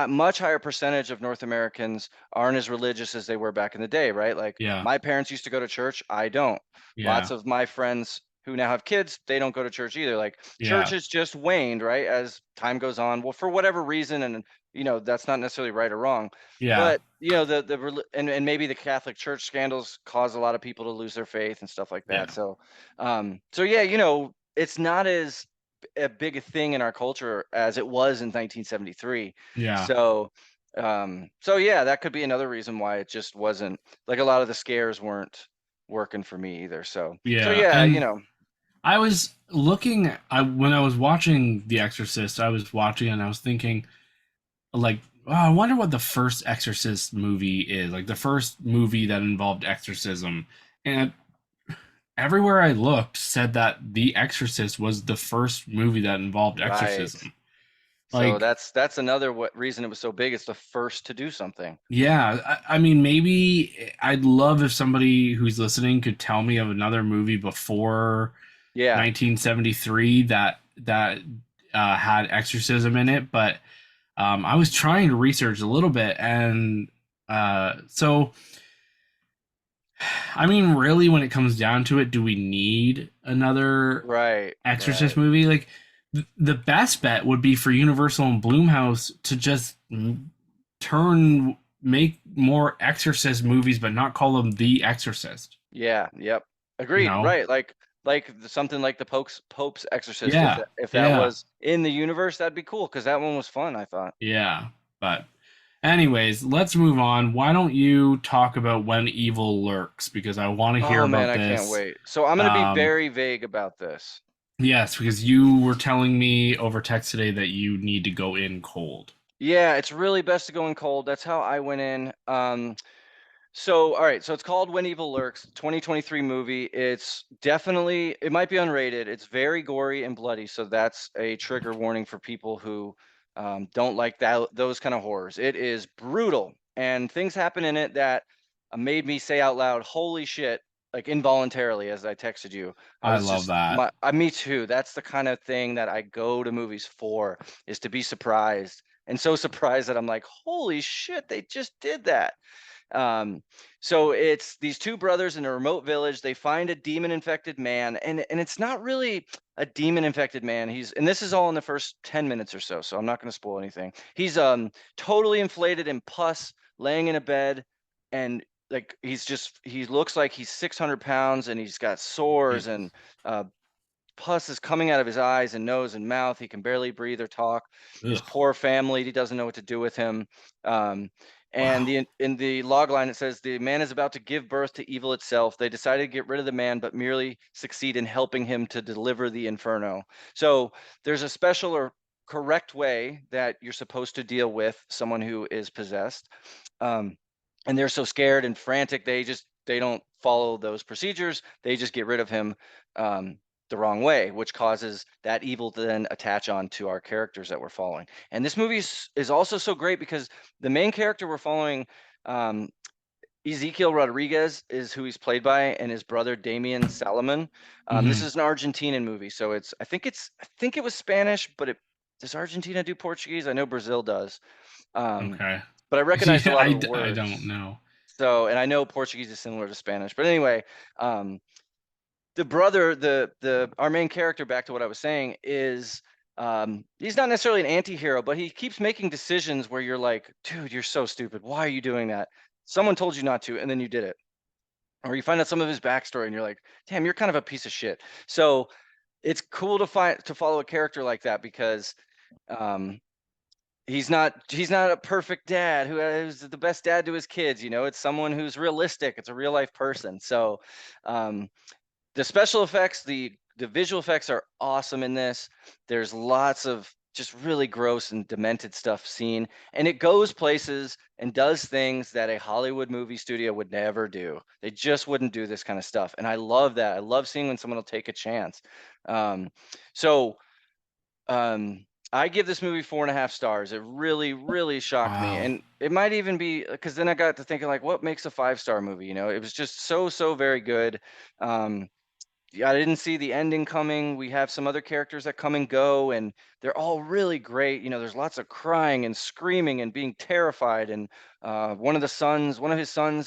Speaker 2: much higher percentage of North Americans aren't as religious as they were back in the day, right? Like
Speaker 1: yeah,
Speaker 2: my parents used to go to church, I don't. Lots
Speaker 1: yeah,
Speaker 2: of my friends who now have kids, they don't go to church either. Like church
Speaker 1: yeah,
Speaker 2: has just waned, right, as time goes on, well, for whatever reason. And that's not necessarily right or wrong,
Speaker 1: yeah,
Speaker 2: but and maybe the Catholic Church scandals cause a lot of people to lose their faith and stuff like that.
Speaker 1: yeah,
Speaker 2: So yeah, it's not as a big a thing in our culture as it was in 1973.
Speaker 1: yeah,
Speaker 2: So yeah, that could be another reason why it just wasn't, like, a lot of the scares weren't working for me either. So
Speaker 1: yeah.
Speaker 2: yeah,
Speaker 1: And I was looking, when I was watching The Exorcist, I was watching and I was thinking, like, oh, I wonder what the first Exorcist movie is, like the first movie that involved exorcism. And everywhere I looked said that The Exorcist was the first movie that involved
Speaker 2: right.
Speaker 1: exorcism.
Speaker 2: So
Speaker 1: Like,
Speaker 2: that's another what reason it was so big. It's the first to do something.
Speaker 1: yeah, I mean, maybe I'd love if somebody who's listening could tell me of another movie before
Speaker 2: Yeah,
Speaker 1: 1973 that had exorcism in it, but I was trying to research a little bit, and so I mean, really, when it comes down to it, do we need another
Speaker 2: right,
Speaker 1: Exorcist
Speaker 2: right.
Speaker 1: movie? Like, the best bet would be for Universal and Blumhouse to just make more Exorcist movies, but not call them The Exorcist.
Speaker 2: Yeah, yep.
Speaker 1: You
Speaker 2: Agreed,
Speaker 1: know?
Speaker 2: right, like something like the Pope's Exorcist, if
Speaker 1: Yeah,
Speaker 2: that
Speaker 1: yeah,
Speaker 2: was in the universe, that'd be cool, because that one was fun, I thought.
Speaker 1: yeah. But, anyways, let's move on. Why don't you talk about When Evil Lurks? Because I want to hear
Speaker 2: Oh, man,
Speaker 1: about
Speaker 2: I can't
Speaker 1: this.
Speaker 2: wait. So I'm gonna be
Speaker 1: Um,
Speaker 2: very vague about this.
Speaker 1: yes, because you were telling me over text today that you need to go in cold.
Speaker 2: Yeah, it's really best to go in cold, that's how I went in. So, all right, so it's called When Evil Lurks, 2023 movie. It might be unrated. It's very gory and bloody, so that's a trigger warning for people who don't like those kind of horrors. It is brutal, and things happen in it that made me say out loud, "Holy shit!" Like involuntarily as I texted you. I
Speaker 1: I
Speaker 2: was
Speaker 1: love
Speaker 2: just
Speaker 1: that.
Speaker 2: me too. That's the kind of thing that I go to movies for, is to be surprised, and so surprised that I'm like, "Holy shit! They just did that." Um, so it's these two brothers in a remote village. They find a demon-infected man, and it's not really a demon-infected man. And this is all in the first 10 minutes or so, so I'm not going to spoil anything. He's totally inflated in pus, laying in a bed, and like he looks like he's 600 pounds, and he's got sores
Speaker 1: Jesus.
Speaker 2: and uh, pus is coming out of his eyes and nose and mouth. He can barely breathe or talk. His
Speaker 1: Ugh.
Speaker 2: poor family, he doesn't know what to do with him. Um, and
Speaker 1: Wow.
Speaker 2: in the log line, it says the man is about to give birth to evil itself. They decided to get rid of the man, but merely succeed in helping him to deliver the inferno. So there's a special or correct way that you're supposed to deal with someone who is possessed. Um, and they're so scared and frantic, they don't follow those procedures. They just get rid of him. The wrong way, which causes that evil to then attach on to our characters that we're following. And this movie is also so great because the main character we're following, um, Ezekiel Rodriguez, is who he's played by, and his brother Damian Salomon. This
Speaker 1: Hmm.
Speaker 2: is an Argentinian movie, so I think it was Spanish, but does Argentina do Portuguese? I know Brazil does, um,
Speaker 1: Okay.
Speaker 2: but I recognized a
Speaker 1: Yeah,
Speaker 2: lot of the
Speaker 1: I don't
Speaker 2: words.
Speaker 1: know.
Speaker 2: So, and I know Portuguese is similar to Spanish, but anyway, um, the brother, the our main character, back to what I was saying, is he's not necessarily an anti-hero, but he keeps making decisions where you're like, dude, you're so stupid. Why are you doing that? Someone told you not to, and then you did it. Or you find out some of his backstory and you're like, damn, you're kind of a piece of shit. So it's cool to follow a character like that because um he's not a perfect dad who is the best dad to his kids. It's someone who's realistic. It's a real life person. So um the special effects, the visual effects are awesome in this. There's lots of just really gross and demented stuff seen. And it goes places and does things that a Hollywood movie studio would never do. They just wouldn't do this kind of stuff. And I love that. I love seeing when someone will take a chance. Um, so um, I give this movie 4.5 stars. It really, really shocked me.
Speaker 1: Wow.
Speaker 2: And it might even be because then I got to thinking, like, what makes a 5-star movie? You know, it was just so, so very good. Um, yeah, I didn't see the ending coming. We have some other characters that come and go, and they're all really great. You know, there's lots of crying and screaming and being terrified. And one of his sons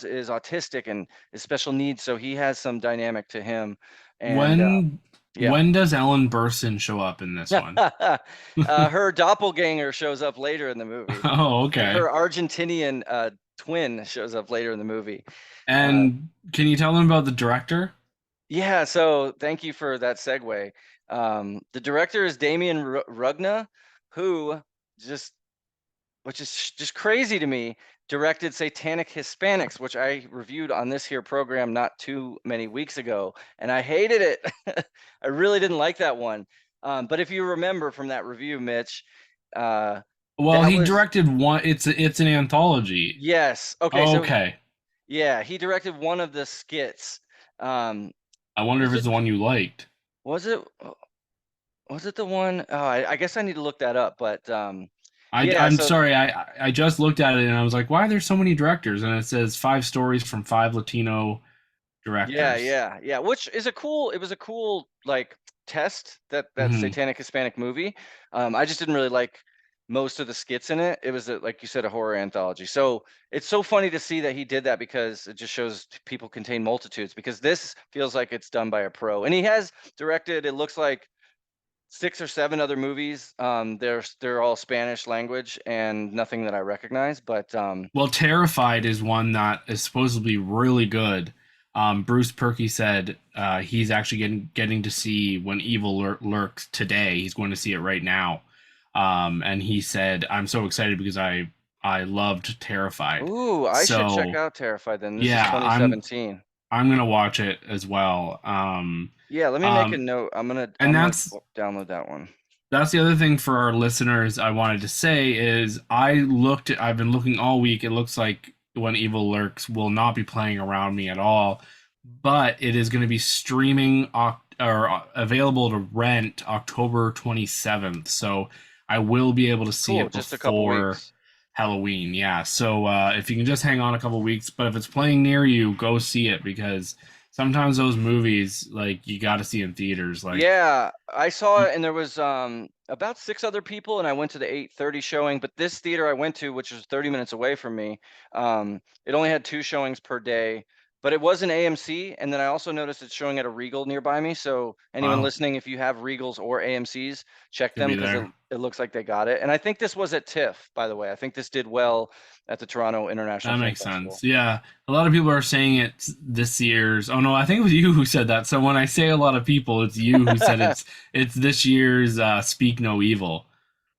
Speaker 2: is autistic and is special needs, so he has some dynamic to him. And
Speaker 1: When
Speaker 2: yeah,
Speaker 1: when does Ellen Burstyn show up in this one?
Speaker 2: her doppelganger shows up later in the movie.
Speaker 1: Oh, okay.
Speaker 2: Her Argentinian twin shows up later in the movie. Uh,
Speaker 1: And can you tell them about the director?
Speaker 2: Yeah, so thank you for that segue. The director is Damien Rugna, who just, which is just crazy to me, directed Satanic Hispanics, which I reviewed on this here program not too many weeks ago, and I hated it. I really didn't like that one. But if you remember from that review, Mitch, uh,
Speaker 1: Well,
Speaker 2: that
Speaker 1: he
Speaker 2: was
Speaker 1: directed one. It's an anthology.
Speaker 2: yes. Okay, so
Speaker 1: Okay.
Speaker 2: yeah, he directed one of the skits. Um,
Speaker 1: I wonder if
Speaker 2: was
Speaker 1: it's
Speaker 2: it
Speaker 1: the one you liked.
Speaker 2: was it Was it the one? Oh, I guess I need to look that up. But yeah.
Speaker 1: I'm
Speaker 2: So
Speaker 1: sorry. I just looked at it and I was like, why are there so many directors? And it says 5 stories from 5 Latino
Speaker 2: yeah,
Speaker 1: directors.
Speaker 2: yeah, yeah. Which is a cool. It was a cool like test that
Speaker 1: Hmm.
Speaker 2: Satanic Hispanic movie. I just didn't really like most of the skits in it. It was like you said, a horror anthology. So it's so funny to see that he did that because it just shows people contain multitudes. Because this feels like it's done by a pro, and he has directed. It looks like 6 or 7 other movies. They're all Spanish language and nothing that I recognize. But
Speaker 1: Well, Terrified is one that is supposed to be really good. Bruce Perky said he's actually getting to see When Evil Lurks today. He's going to see it right now, and he said, "I'm so excited because I loved Terrified."
Speaker 2: ooh, I should check
Speaker 1: So
Speaker 2: out Terrified then. This is
Speaker 1: yeah,
Speaker 2: 2017.
Speaker 1: I'm gonna watch it as well.
Speaker 2: Yeah, let me make a
Speaker 1: Um,
Speaker 2: note.
Speaker 1: and
Speaker 2: I'm gonna download that one.
Speaker 1: that's the other thing for our listeners I wanted to say is I've been looking all week. It looks like When Evil Lurks will not be playing around me at all, but it is going to be streaming or available to rent October 27th. So I will be able to see
Speaker 2: Cool,
Speaker 1: it
Speaker 2: just a couple
Speaker 1: before
Speaker 2: weeks.
Speaker 1: Halloween. Yeah. So if you can just hang on a couple weeks, but if it's playing near you, go see it because sometimes those movies like you got to see in theaters like
Speaker 2: Yeah, I saw it, and there was about 6 other people, and I went to the 8:30 showing. But this theater I went to, which was 30 minutes away from me, it only had 2 showings per day. But it was an AMC, and then I also noticed it's showing at a Regal nearby me. So anyone
Speaker 1: wow,
Speaker 2: listening, if you have Regals or AMCs, check
Speaker 1: could
Speaker 2: them
Speaker 1: be
Speaker 2: because
Speaker 1: there.
Speaker 2: it looks like they got it. And I think this was at TIFF, by the way. I think this did well at the Toronto International
Speaker 1: That
Speaker 2: Film
Speaker 1: makes
Speaker 2: Festival.
Speaker 1: sense. Yeah. A lot of people are saying it's this year's. Oh no, I think it was you who said that. So when I say a lot of people, it's you who said it's this year's Speak No Evil.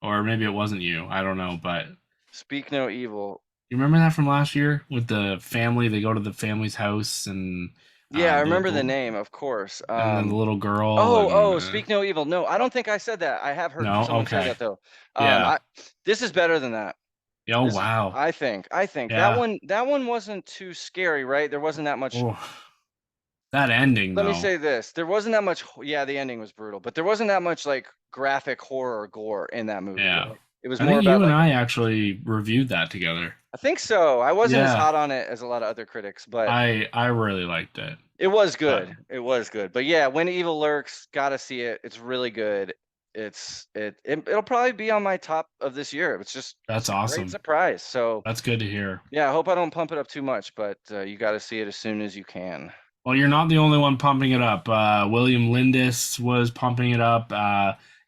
Speaker 1: Or maybe it wasn't you. I don't know, but
Speaker 2: Speak no evil.
Speaker 1: you remember that from last year with the family? They go to the family's house and
Speaker 2: Yeah, I remember the
Speaker 1: the
Speaker 2: name, of course.
Speaker 1: and then the little girl
Speaker 2: Oh,
Speaker 1: and
Speaker 2: oh, speak no evil. No, I don't think I said that. I have heard
Speaker 1: no,
Speaker 2: someone say
Speaker 1: okay.
Speaker 2: that though.
Speaker 1: Yeah.
Speaker 2: I This is better than that.
Speaker 1: Oh
Speaker 2: This is
Speaker 1: wow.
Speaker 2: I think
Speaker 1: Yeah.
Speaker 2: that one wasn't too scary, right? There wasn't that much.
Speaker 1: Oh, that ending
Speaker 2: Let me
Speaker 1: though.
Speaker 2: say this. There wasn't that much yeah, the ending was brutal, but there wasn't that much like graphic horror or gore in that movie,
Speaker 1: Yeah.
Speaker 2: right? It was
Speaker 1: I
Speaker 2: more
Speaker 1: think
Speaker 2: about
Speaker 1: you and
Speaker 2: like
Speaker 1: I actually reviewed that together.
Speaker 2: I think so. I wasn't as
Speaker 1: Yeah.
Speaker 2: hot on it as a lot of other critics, but
Speaker 1: I really liked it.
Speaker 2: it was
Speaker 1: But
Speaker 2: good. It was good. But yeah, When Evil Lurks, gotta see it. It's really good. It'll probably be on my top of this year.
Speaker 1: that's
Speaker 2: It's a great
Speaker 1: awesome.
Speaker 2: surprise. So
Speaker 1: That's good to hear.
Speaker 2: yeah, I hope I don't pump it up too much, but you got to see it as soon as you can.
Speaker 1: Well, you're not the only one pumping it up. William Lindis was pumping it up.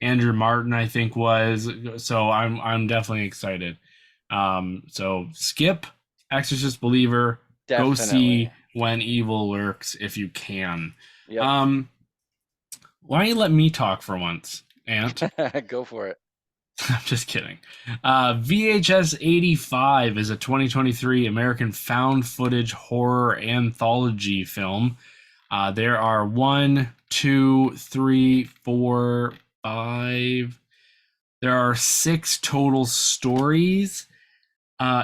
Speaker 1: Andrew Martin, I think, was. So I'm definitely excited. So skip Exorcist Believer. Go
Speaker 2: Definitely.
Speaker 1: see When Evil Lurks if you can.
Speaker 2: Yep.
Speaker 1: Um, why don't you let me talk for once, Ant?
Speaker 2: Go for it.
Speaker 1: I'm just kidding. VHS 85 is a 2023 American found footage horror anthology film. There are one, two, three, four, five. There are 6 total stories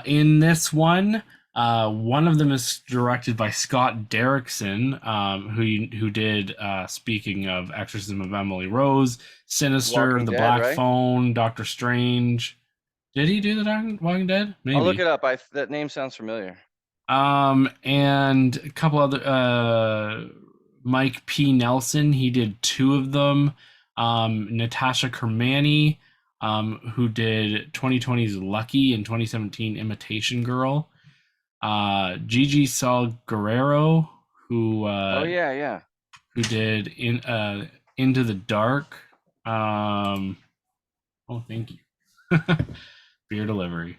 Speaker 1: in this one. One of them is directed by Scott Derrickson, who did speaking of Exorcism of Emily Rose, Sinister,
Speaker 2: Walking
Speaker 1: The
Speaker 2: Dead,
Speaker 1: Black
Speaker 2: right?
Speaker 1: Phone, Doctor Strange. Did he do the Walking Dead?
Speaker 2: I'll look it
Speaker 1: Maybe.
Speaker 2: up. That name sounds familiar.
Speaker 1: And a couple other Mike P. Nelson, he did 2 of them. Natasha Kermani, who did 2020's Lucky and 2017 Imitation Girl. Gigi Saul Guerrero,
Speaker 2: Oh yeah, yeah.
Speaker 1: who did Into the Dark. Oh, thank you. Beer delivery.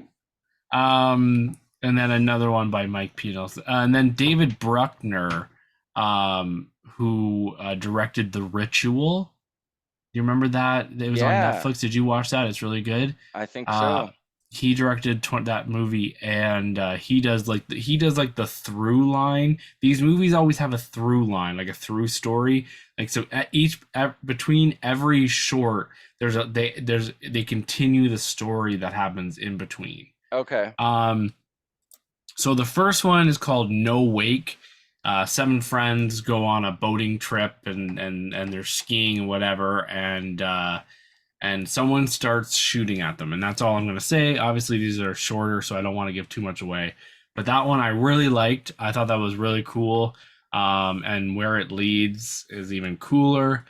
Speaker 1: And then another one by Mike Pino. And then David Bruckner, who directed The Ritual. Do you remember that? It was on
Speaker 2: Yeah,
Speaker 1: Netflix. Did you watch that? It's really good.
Speaker 2: I think
Speaker 1: Uh,
Speaker 2: so.
Speaker 1: he directed that movie, and he does like the through line. These movies always have a through line, like a through story. Like so, between every short, they continue the story that happens in between.
Speaker 2: Okay.
Speaker 1: Um, so the first one is called No Wake. 7 friends go on a boating trip and they're skiing and whatever, and someone starts shooting at them, and that's all I'm going to say. Obviously, these are shorter, so I don't want to give too much away. But that one I really liked. I thought that was really cool, and where it leads is even cooler.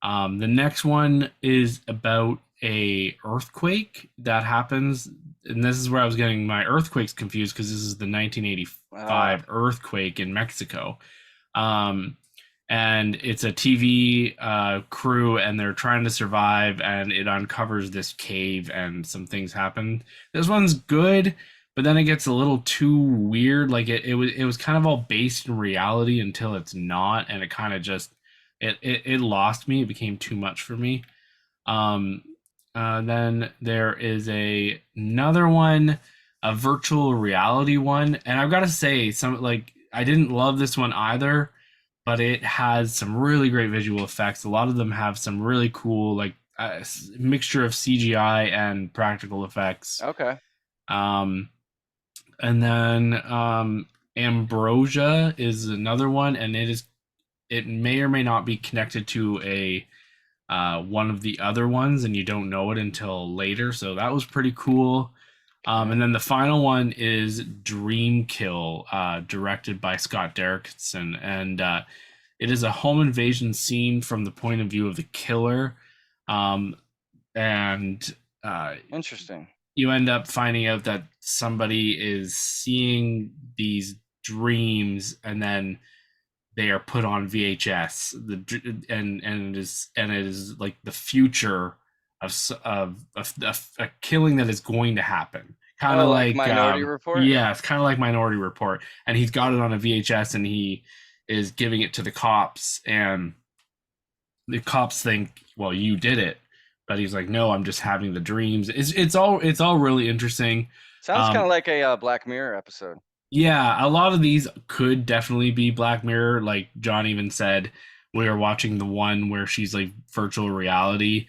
Speaker 1: The next one is about a earthquake that happens, and this is where I was getting my earthquakes confused because this is the
Speaker 2: Ah,
Speaker 1: 1985 earthquake in Mexico. Um, and it's a TV crew, and they're trying to survive, and it uncovers this cave, and some things happen. This one's good, but then it gets a little too weird. Like it was kind of all based in reality until it's not, and it kind of just it lost me. It became too much for me. Um, then there is another one, a virtual reality one, and I've got to say, some like I didn't love this one either, but it has some really great visual effects. A lot of them have some really cool like mixture of CGI and practical effects.
Speaker 2: okay.
Speaker 1: Um, and then Ambrosia is another one, and it may or may not be connected to a one of the other ones, and you don't know it until later. So that was pretty cool.
Speaker 2: Okay.
Speaker 1: And then the final one is Dream Kill, directed by Scott Derrickson, and it is a home invasion scene from the point of view of the killer, um, and uh,
Speaker 2: Interesting.
Speaker 1: you end up finding out that somebody is seeing these dreams, and then they are put on VHS. And it is like the future of a killing that is going to happen. Kind
Speaker 2: Oh,
Speaker 1: of
Speaker 2: like
Speaker 1: like
Speaker 2: Minority Report?
Speaker 1: yeah, it's kind of like Minority Report, and he's got it on a VHS, and he is giving it to the cops, and the cops think, well, you did it, but he's like, no, I'm just having the dreams. It's all really interesting.
Speaker 2: Sounds kind of
Speaker 1: Um,
Speaker 2: like a Black Mirror episode.
Speaker 1: Yeah, a lot of these could definitely be Black Mirror. Like John even said, we were watching the one where she's like virtual reality,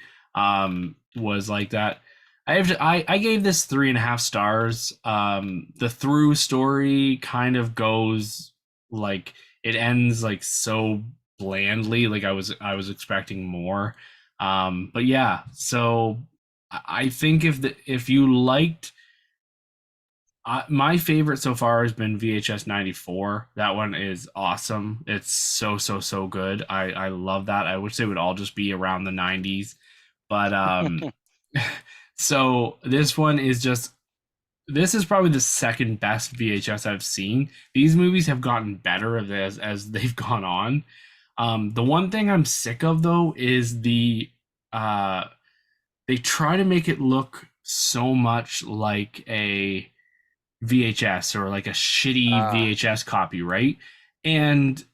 Speaker 1: was like that. I gave this 3.5 stars. The through story kind of goes like it ends like so blandly. Like I was expecting more. But yeah, so I think if you liked my favorite so far has been VHS 94. That one is awesome. It's so so so good. I love that. I wish they would all just be around the 90s. But so this is probably the second best VHS I've seen. These movies have gotten better as they've gone on. The one thing I'm sick of though is uh they try to make it look so much like a VHS or like a shitty
Speaker 2: Ah,
Speaker 1: VHS copy, right? And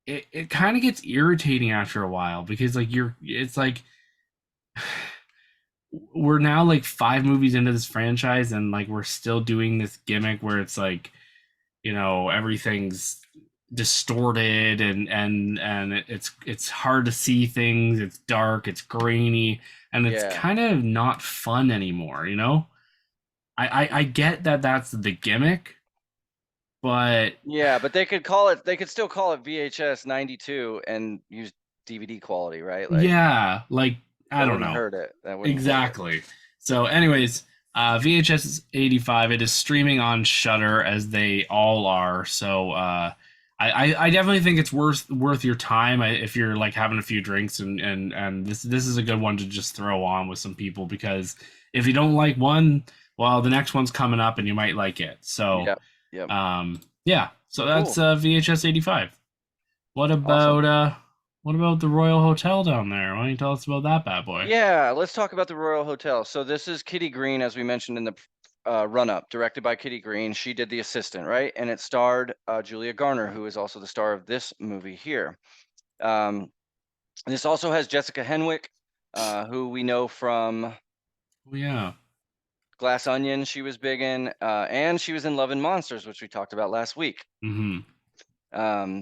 Speaker 1: it kind of gets irritating after a while because like it's like we're now like 5 movies into this franchise, and like we're still doing this gimmick where it's like, everything's distorted, and it's hard to see things. It's dark, it's grainy, and it's
Speaker 2: Yeah.
Speaker 1: kind of not fun anymore, you know? I get that that's the gimmick, but
Speaker 2: Yeah, but they could still call it VHS 92 and use DVD quality, right? Like
Speaker 1: yeah, like I
Speaker 2: that
Speaker 1: don't
Speaker 2: wouldn't
Speaker 1: know.
Speaker 2: hurt it. That wouldn't hurt it.
Speaker 1: Exactly. So, anyways, VHS is 85. It is streaming on Shutter, as they all are. So, I definitely think it's worth your time, if you're like having a few drinks, and this is a good one to just throw on with some people, because if you don't like one, well, the next one's coming up and you might like it. So,
Speaker 2: Yep. Yep.
Speaker 1: yeah. So that's
Speaker 2: Cool.
Speaker 1: VHS 85. What
Speaker 2: Awesome.
Speaker 1: about the Royal Hotel down there? Why don't you tell us about that bad boy?
Speaker 2: Yeah, let's talk about the Royal Hotel. So this is Kitty Green, as we mentioned in the run up, directed by Kitty Green. She did the assistant, right? And it starred Julia Garner, who is also the star of this movie here. Um, this also has Jessica Henwick, who we know from
Speaker 1: Oh, yeah.
Speaker 2: Glass Onion. She was big in, and she was in Love and Monsters, which we talked about last week.
Speaker 1: Mm-hmm.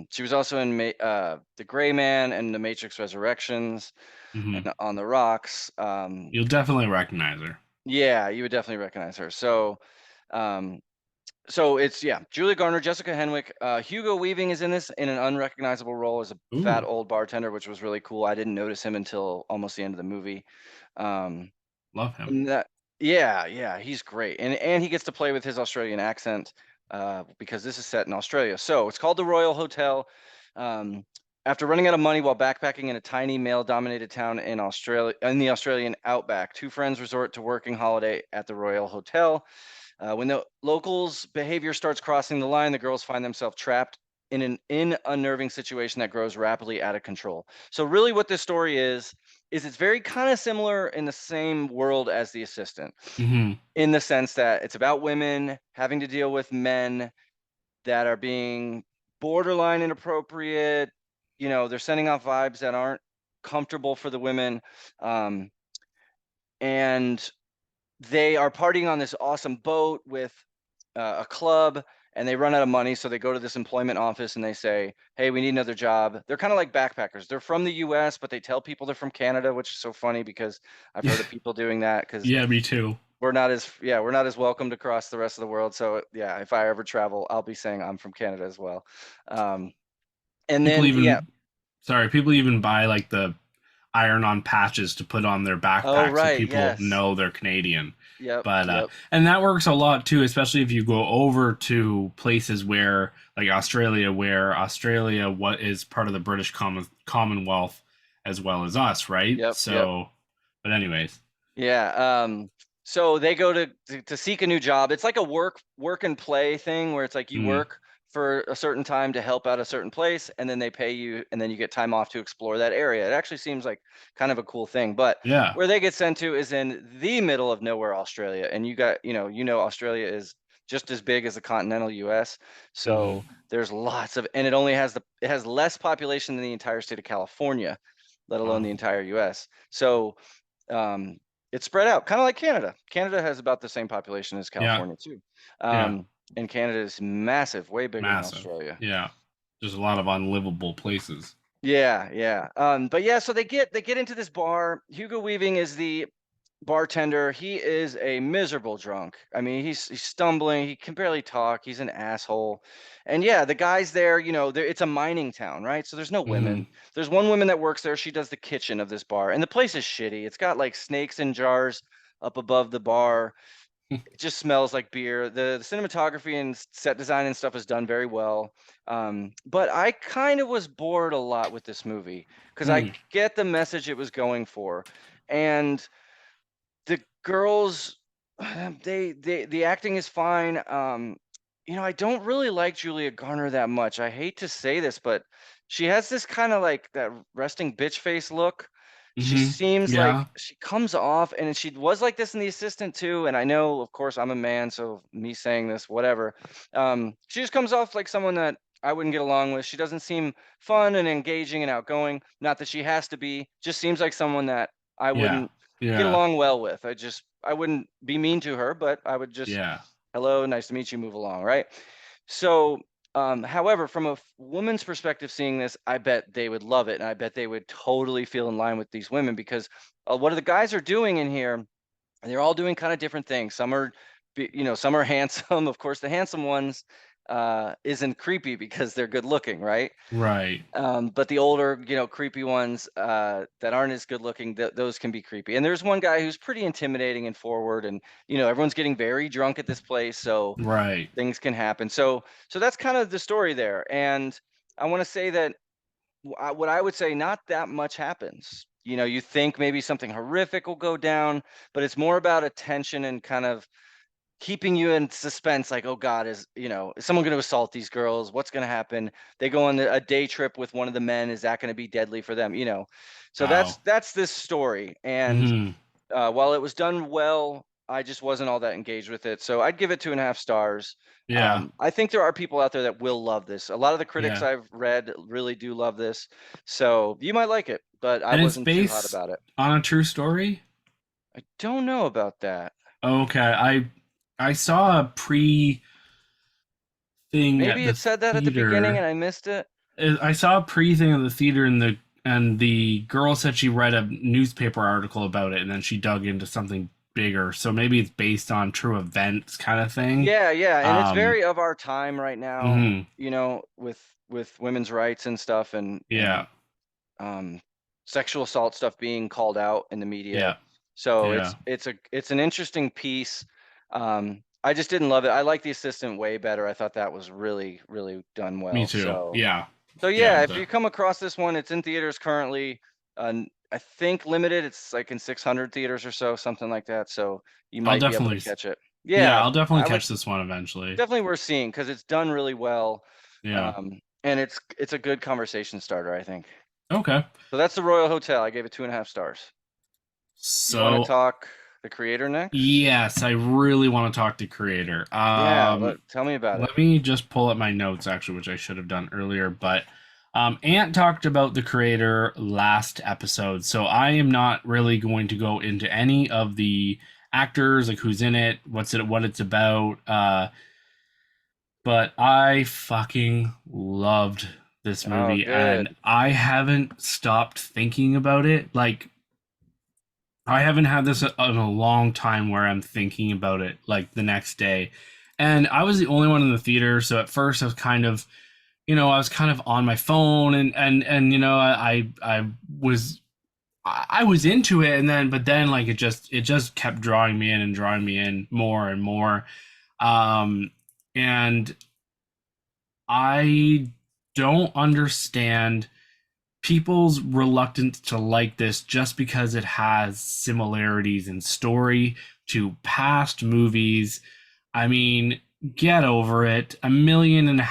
Speaker 2: She was also in The Gray Man and The Matrix Resurrections
Speaker 1: Mm-hmm.
Speaker 2: and On the Rocks.
Speaker 1: You'll definitely recognize her.
Speaker 2: Yeah, you would definitely recognize her. Um, so it's yeah, Julia Garner, Jessica Henwick, Hugo Weaving is in this in an unrecognizable role as a fat
Speaker 1: Ooh,
Speaker 2: old bartender, which was really cool. I didn't notice him until almost the end of the movie. Um,
Speaker 1: love him.
Speaker 2: and that, yeah, yeah, he's great, and he gets to play with his Australian accent because this is set in Australia. So it's called the Royal Hotel. Um, After running out of money while backpacking in a tiny male-dominated town in Australia, in the Australian outback, two friends resort to working holiday at the Royal Hotel. When the locals' behavior starts crossing the line, the girls find themselves trapped in an unnerving situation that grows rapidly out of control. So, really, what this story is it's very kind of similar in the same world as The Assistant,
Speaker 1: Mm-hmm.
Speaker 2: in the sense that it's about women having to deal with men that are being borderline inappropriate. You know, they're sending off vibes that aren't comfortable for the women. Um, and they are partying on this awesome boat with a club, and they run out of money, so they go to this employment office and they say, hey, we need another job. They're kind of like backpackers. They're from the US, but they tell people they're from Canada, which is so funny because I've heard of people doing that because
Speaker 1: Yeah, me too.
Speaker 2: we're not as welcomed across the rest of the world. So yeah, if I ever travel, I'll be saying I'm from Canada as well. um, and
Speaker 1: People
Speaker 2: then yeah.
Speaker 1: even, sorry, people even buy like the iron-on patches to put on their
Speaker 2: Oh
Speaker 1: backpack so
Speaker 2: right,
Speaker 1: people
Speaker 2: yes.
Speaker 1: know they're Canadian.
Speaker 2: Yep,
Speaker 1: But
Speaker 2: yep,
Speaker 1: and that works a lot too, especially if you go over to places where, like Australia, what is part of the British Commonwealth as well as us, right?
Speaker 2: yep.
Speaker 1: So, but anyways,
Speaker 2: Yeah. So they go to seek a new job. It's like a work and play thing where it's like you
Speaker 1: mm,
Speaker 2: work for a certain time to help out a certain place, and then they pay you, and then you get time off to explore that area. It actually seems like kind of a cool thing. But
Speaker 1: yeah,
Speaker 2: where they get sent to is in the middle of nowhere, Australia. And you know, Australia is just as big as the continental US. So
Speaker 1: mm-hmm.
Speaker 2: there's lots of, and it has less population than the entire state of California, let alone
Speaker 1: Wow,
Speaker 2: the entire US. So um, it's spread out, kind of like Canada. Canada has about the same population as
Speaker 1: yeah,
Speaker 2: California too.
Speaker 1: yeah,
Speaker 2: And Canada is massive, way bigger than
Speaker 1: massive,
Speaker 2: Australia.
Speaker 1: yeah, just a lot of unlivable places.
Speaker 2: Yeah, yeah. But yeah, so they get into this bar. Hugo Weaving is the bartender. He is a miserable drunk. I mean, he's stumbling. He can barely talk. He's an asshole. And yeah, the guys there, you know, it's a mining town, right? So there's no
Speaker 1: Mm-hmm.
Speaker 2: women. There's one woman that works there. She does the kitchen of this bar, and the place is shitty. It's got like snakes in jars up above the bar. It just smells like beer. The cinematography and set design and stuff is done very well. But I kind of was bored a lot with this movie because I
Speaker 1: Mm,
Speaker 2: get the message it was going for. And the girls, the acting is fine. You know, I don't really like Julia Garner that much. I hate to say this, but she has this kind of like that resting bitch face look. She
Speaker 1: mm-hmm.
Speaker 2: seems like
Speaker 1: Yeah,
Speaker 2: she comes off, and she was like this in The Assistant too. And I know, of course, I'm a man, so me saying this, whatever. She just comes off like someone that I wouldn't get along with. She doesn't seem fun and engaging and outgoing. Not that she has to be. Just seems like someone that I
Speaker 1: yeah,
Speaker 2: wouldn't get
Speaker 1: yeah,
Speaker 2: along well with. I wouldn't be mean to her, but I would just,
Speaker 1: yeah.
Speaker 2: hello, nice to meet you, move along, right? So However, from a woman's perspective, seeing this, I bet they would love it, and I bet they would totally feel in line with these women because what the guys are doing in here, and they're all doing kind of different things. Some are, some are handsome. Of course, the handsome ones isn't creepy because they're good looking, right?
Speaker 1: Right.
Speaker 2: But the older, creepy ones that aren't as good looking, those can be creepy. And there's one guy who's pretty intimidating and forward, and everyone's getting very drunk at this place, so
Speaker 1: Right.
Speaker 2: things can happen. So that's kind of the story there. And I want to say that what I would say, not that much happens. You think maybe something horrific will go down, but it's more about attention and kind of keeping you in suspense, like, oh God, is someone going to assault these girls? What's going to happen? They go on a day trip with one of the men. Is that going to be deadly for them? So
Speaker 1: Wow.
Speaker 2: that's this story. And
Speaker 1: Hmm.
Speaker 2: while it was done well, I just wasn't all that engaged with it. So I'd give it 2.5 stars.
Speaker 1: Yeah.
Speaker 2: I think there are people out there that will love this. A lot of the critics
Speaker 1: Yeah.
Speaker 2: I've read really do love this. So you might like it, but I
Speaker 1: And it's
Speaker 2: wasn't too hot
Speaker 1: based
Speaker 2: about it.
Speaker 1: on a true story.
Speaker 2: I don't know about that.
Speaker 1: Okay. I saw a pre thing at
Speaker 2: Maybe
Speaker 1: the
Speaker 2: it said that at the beginning
Speaker 1: theater.
Speaker 2: and I missed it.
Speaker 1: I saw a pre thing at the theater, and the girl said she read a newspaper article about it, and then she dug into something bigger. So maybe it's based on true events, kind of thing.
Speaker 2: Yeah, yeah, and it's
Speaker 1: Um.
Speaker 2: very of our time right now,
Speaker 1: Hmm.
Speaker 2: with women's rights and stuff, and
Speaker 1: Yeah.
Speaker 2: um sexual assault stuff being called out in the media.
Speaker 1: Yeah.
Speaker 2: So
Speaker 1: Yeah.
Speaker 2: it's an interesting piece. I just didn't love it. I like the assistant way better. I thought that was really, really done
Speaker 1: Me
Speaker 2: well.
Speaker 1: too. Yeah.
Speaker 2: So
Speaker 1: Yeah.
Speaker 2: yeah, if you come across this one, it's in theaters currently. I think limited. It's like in 600 theaters or so, something like that. So you
Speaker 1: I'll
Speaker 2: might be able to
Speaker 1: definitely.
Speaker 2: catch it.
Speaker 1: Yeah.
Speaker 2: Yeah,
Speaker 1: I'll definitely
Speaker 2: I would
Speaker 1: catch this one eventually.
Speaker 2: definitely worth seeing because it's done really well,
Speaker 1: Yeah.
Speaker 2: and it's a good conversation starter, I think.
Speaker 1: Okay.
Speaker 2: So that's the Royal Hotel. I gave it 2.5 stars. You want to
Speaker 1: So
Speaker 2: talk the creator next?
Speaker 1: yes, I really want to talk to creator.
Speaker 2: Yeah, tell me about it.
Speaker 1: Let me just pull up my notes actually, which I should have done earlier. But Ant talked about the creator last episode, so I am not really going to go into any of the actors, like who's in it, what it's about. But I fucking loved this
Speaker 2: Oh,
Speaker 1: movie, and
Speaker 2: good.
Speaker 1: I haven't stopped thinking about it. Like I haven't had this in a long time where I'm thinking about it like the next day. And I was the only one in the theater, so at first I was kind of, I was kind of on my phone, and was I was into it, and then but then like it just kept drawing me in and drawing me in more and more. Um and I don't understand people's reluctance to like this just because it has similarities in story to past movies. I mean, get over it. 1.5 million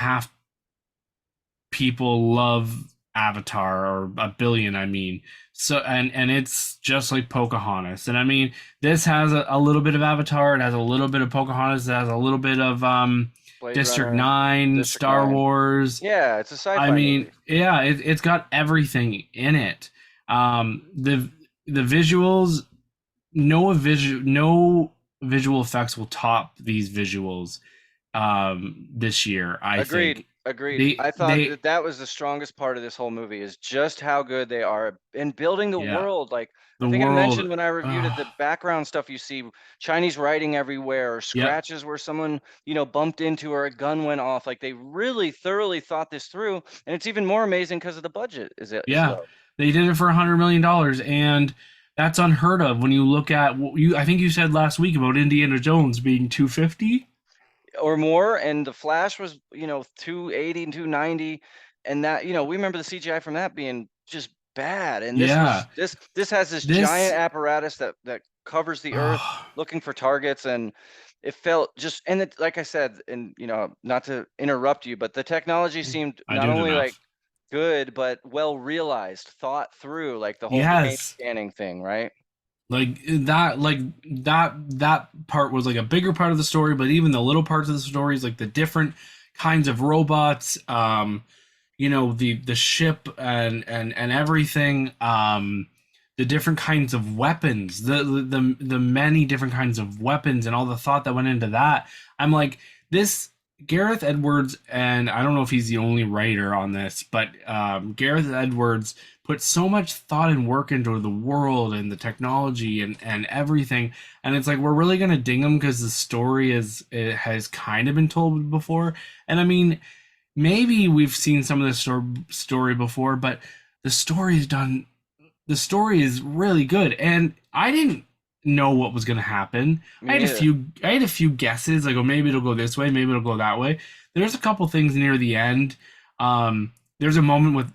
Speaker 1: people love Avatar, or 1 billion, I mean. So and it's just like Pocahontas. And I mean, this has a little bit of Avatar, it has a little bit of Pocahontas, it has a little bit of
Speaker 2: Blade
Speaker 1: District
Speaker 2: Runner,
Speaker 1: 9,
Speaker 2: District
Speaker 1: Star
Speaker 2: 9.
Speaker 1: Wars.
Speaker 2: Yeah, it's a
Speaker 1: I
Speaker 2: sci-fi
Speaker 1: mean,
Speaker 2: movie.
Speaker 1: yeah, it's got everything in it. The visuals, no visual effects will top these visuals this year. I
Speaker 2: Agreed.
Speaker 1: think
Speaker 2: Agreed.
Speaker 1: they
Speaker 2: I thought
Speaker 1: they
Speaker 2: that was the strongest part of this whole movie is just how good they are in building the
Speaker 1: yeah,
Speaker 2: world. Like I
Speaker 1: the
Speaker 2: think I
Speaker 1: world.
Speaker 2: mentioned when I reviewed it, the background stuff you see Chinese writing everywhere or
Speaker 1: Yep.
Speaker 2: scratches where someone, bumped into or a gun went off. Like they really thoroughly thought this through. And it's even more amazing because of the budget is
Speaker 1: Yeah,
Speaker 2: low.
Speaker 1: they did it for $100 million, and that's unheard of when you look at what you. I think you said last week about Indiana Jones being 250.
Speaker 2: Or more. And the Flash was, 280 and 290. And that, we remember the CGI from that being just bad. And
Speaker 1: Yeah,
Speaker 2: this has this giant
Speaker 1: this.
Speaker 2: apparatus that covers the earth
Speaker 1: Oh,
Speaker 2: looking for targets. And it felt just, and it, like I said, and not to interrupt you, but the technology seemed
Speaker 1: I
Speaker 2: not
Speaker 1: do it
Speaker 2: only like
Speaker 1: enough.
Speaker 2: good, but well realized, thought through, like the whole brain
Speaker 1: Yes.
Speaker 2: scanning thing, right?
Speaker 1: Like that part was like a bigger part of the story, but even the little parts of the stories, like the different kinds of robots, the ship and everything, the different kinds of weapons, the many different kinds of weapons, and all the thought that went into that. I'm like, this Gareth Edwards, and I don't know if he's the only writer on this, but Gareth Edwards put so much thought and work into the world and the technology and everything. And it's like we're really gonna ding him because the story is it has kind of been told before. And I mean, maybe we've seen some of this story before, but the story is done. The story is really good, and I didn't know what was going to happen.
Speaker 2: Me neither.
Speaker 1: I had a few guesses, like, oh, maybe it'll go this way, maybe it'll go that way. There's a couple things near the end. There's a moment with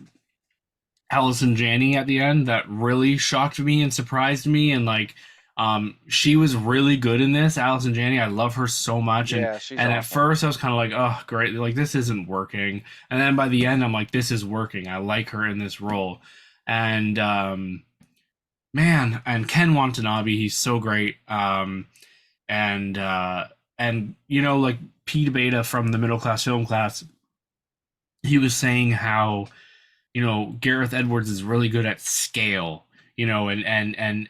Speaker 1: Allison Janney at the end that really shocked me and surprised me, and like, she was really good in this. Allison Janney, I love her so much,
Speaker 2: Yeah, she's
Speaker 1: and at
Speaker 2: awesome.
Speaker 1: first I was kind of like, oh, great, like this isn't working, and then by the end I'm like, this is working. I like her in this role, and man, and Ken Watanabe, he's so great. And you know, like Pete Beta from the Middle Class Film Class, he was saying how, you know, Gareth Edwards is really good at scale, you know, and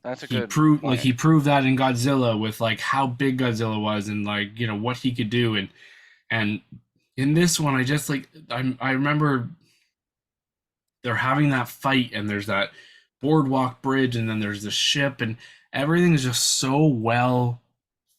Speaker 2: That's a good point.
Speaker 1: he proved that in Godzilla with like how big Godzilla was and like, you know, what he could do. And in this one I just like I remember they're having that fight and there's that boardwalk bridge and then there's the ship and everything is just so well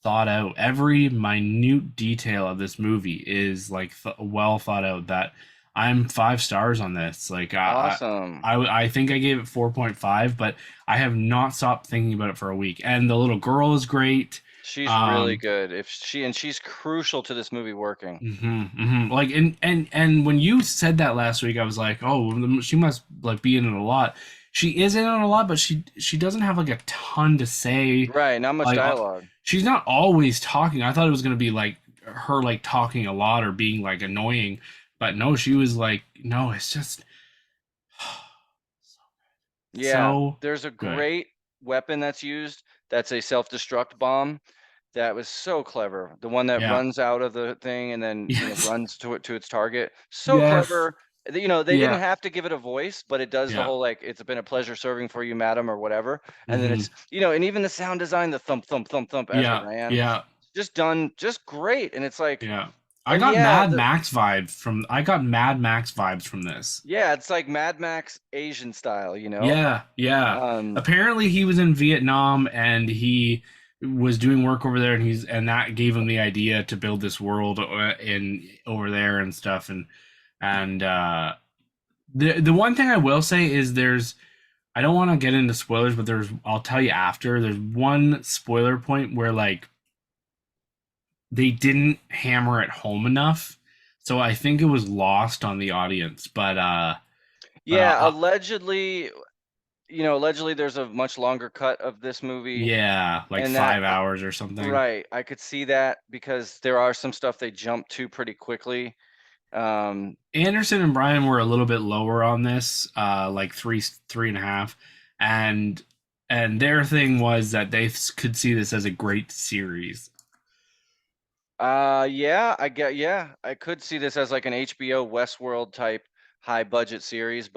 Speaker 1: thought out. Every minute detail of this movie is like well thought out that I'm 5 stars on this. Like
Speaker 2: Awesome.
Speaker 1: I think I gave it 4.5, but I have not stopped thinking about it for a week. And the little girl is great.
Speaker 2: She's really
Speaker 1: Um,
Speaker 2: good. If she and she's crucial to this movie working.
Speaker 1: Like and when you said that last week, I was like, oh, she must like be in it a lot. She is in it a lot, but she doesn't have like a ton to say.
Speaker 2: Right, not much
Speaker 1: Like
Speaker 2: dialogue.
Speaker 1: she's not always talking. I thought it was gonna be like her like talking a lot or being like annoying, but no, she was like, no, it's just
Speaker 2: Yeah,
Speaker 1: so
Speaker 2: there's a
Speaker 1: good.
Speaker 2: great weapon that's used. That's a self-destruct bomb. That was so clever. The one that
Speaker 1: Yeah.
Speaker 2: runs out of the thing and then,
Speaker 1: Yes.
Speaker 2: runs to it to its target. So
Speaker 1: Yes.
Speaker 2: clever. They didn't
Speaker 1: Yeah.
Speaker 2: have to give it a voice, but it does the
Speaker 1: Yeah.
Speaker 2: whole like, "It's been a pleasure serving for you, madam," or whatever. And then
Speaker 1: hmm
Speaker 2: it's, and even the sound design, the thump, thump, thump, thump as it
Speaker 1: Yeah.
Speaker 2: ran,
Speaker 1: Yeah.
Speaker 2: just done just great. And it's like,
Speaker 1: Yeah.
Speaker 2: and yeah,
Speaker 1: I got Mad Max vibes from this.
Speaker 2: it's like Mad Max Asian style, you know?
Speaker 1: Yeah, yeah.
Speaker 2: Um,
Speaker 1: Apparently he was in Vietnam and he was doing work over there and that gave him the idea to build this world in over there and stuff and the one thing I will say is there's I don't want to get into spoilers but there's I'll tell you after there's one spoiler point where like they didn't hammer it home enough. So I think it was lost on the audience, but
Speaker 2: yeah, allegedly there's a much longer cut of this movie,
Speaker 1: yeah, like
Speaker 2: and that
Speaker 1: 5 hours or something.
Speaker 2: right, I could see that because there are some stuff they jump to pretty quickly. Um,
Speaker 1: Anderson and Bryan were a little bit lower on this, like three and a half, and their thing was that they could see this as a great series.
Speaker 2: yeah, I could see this as like an HBO Westworld type high budget series,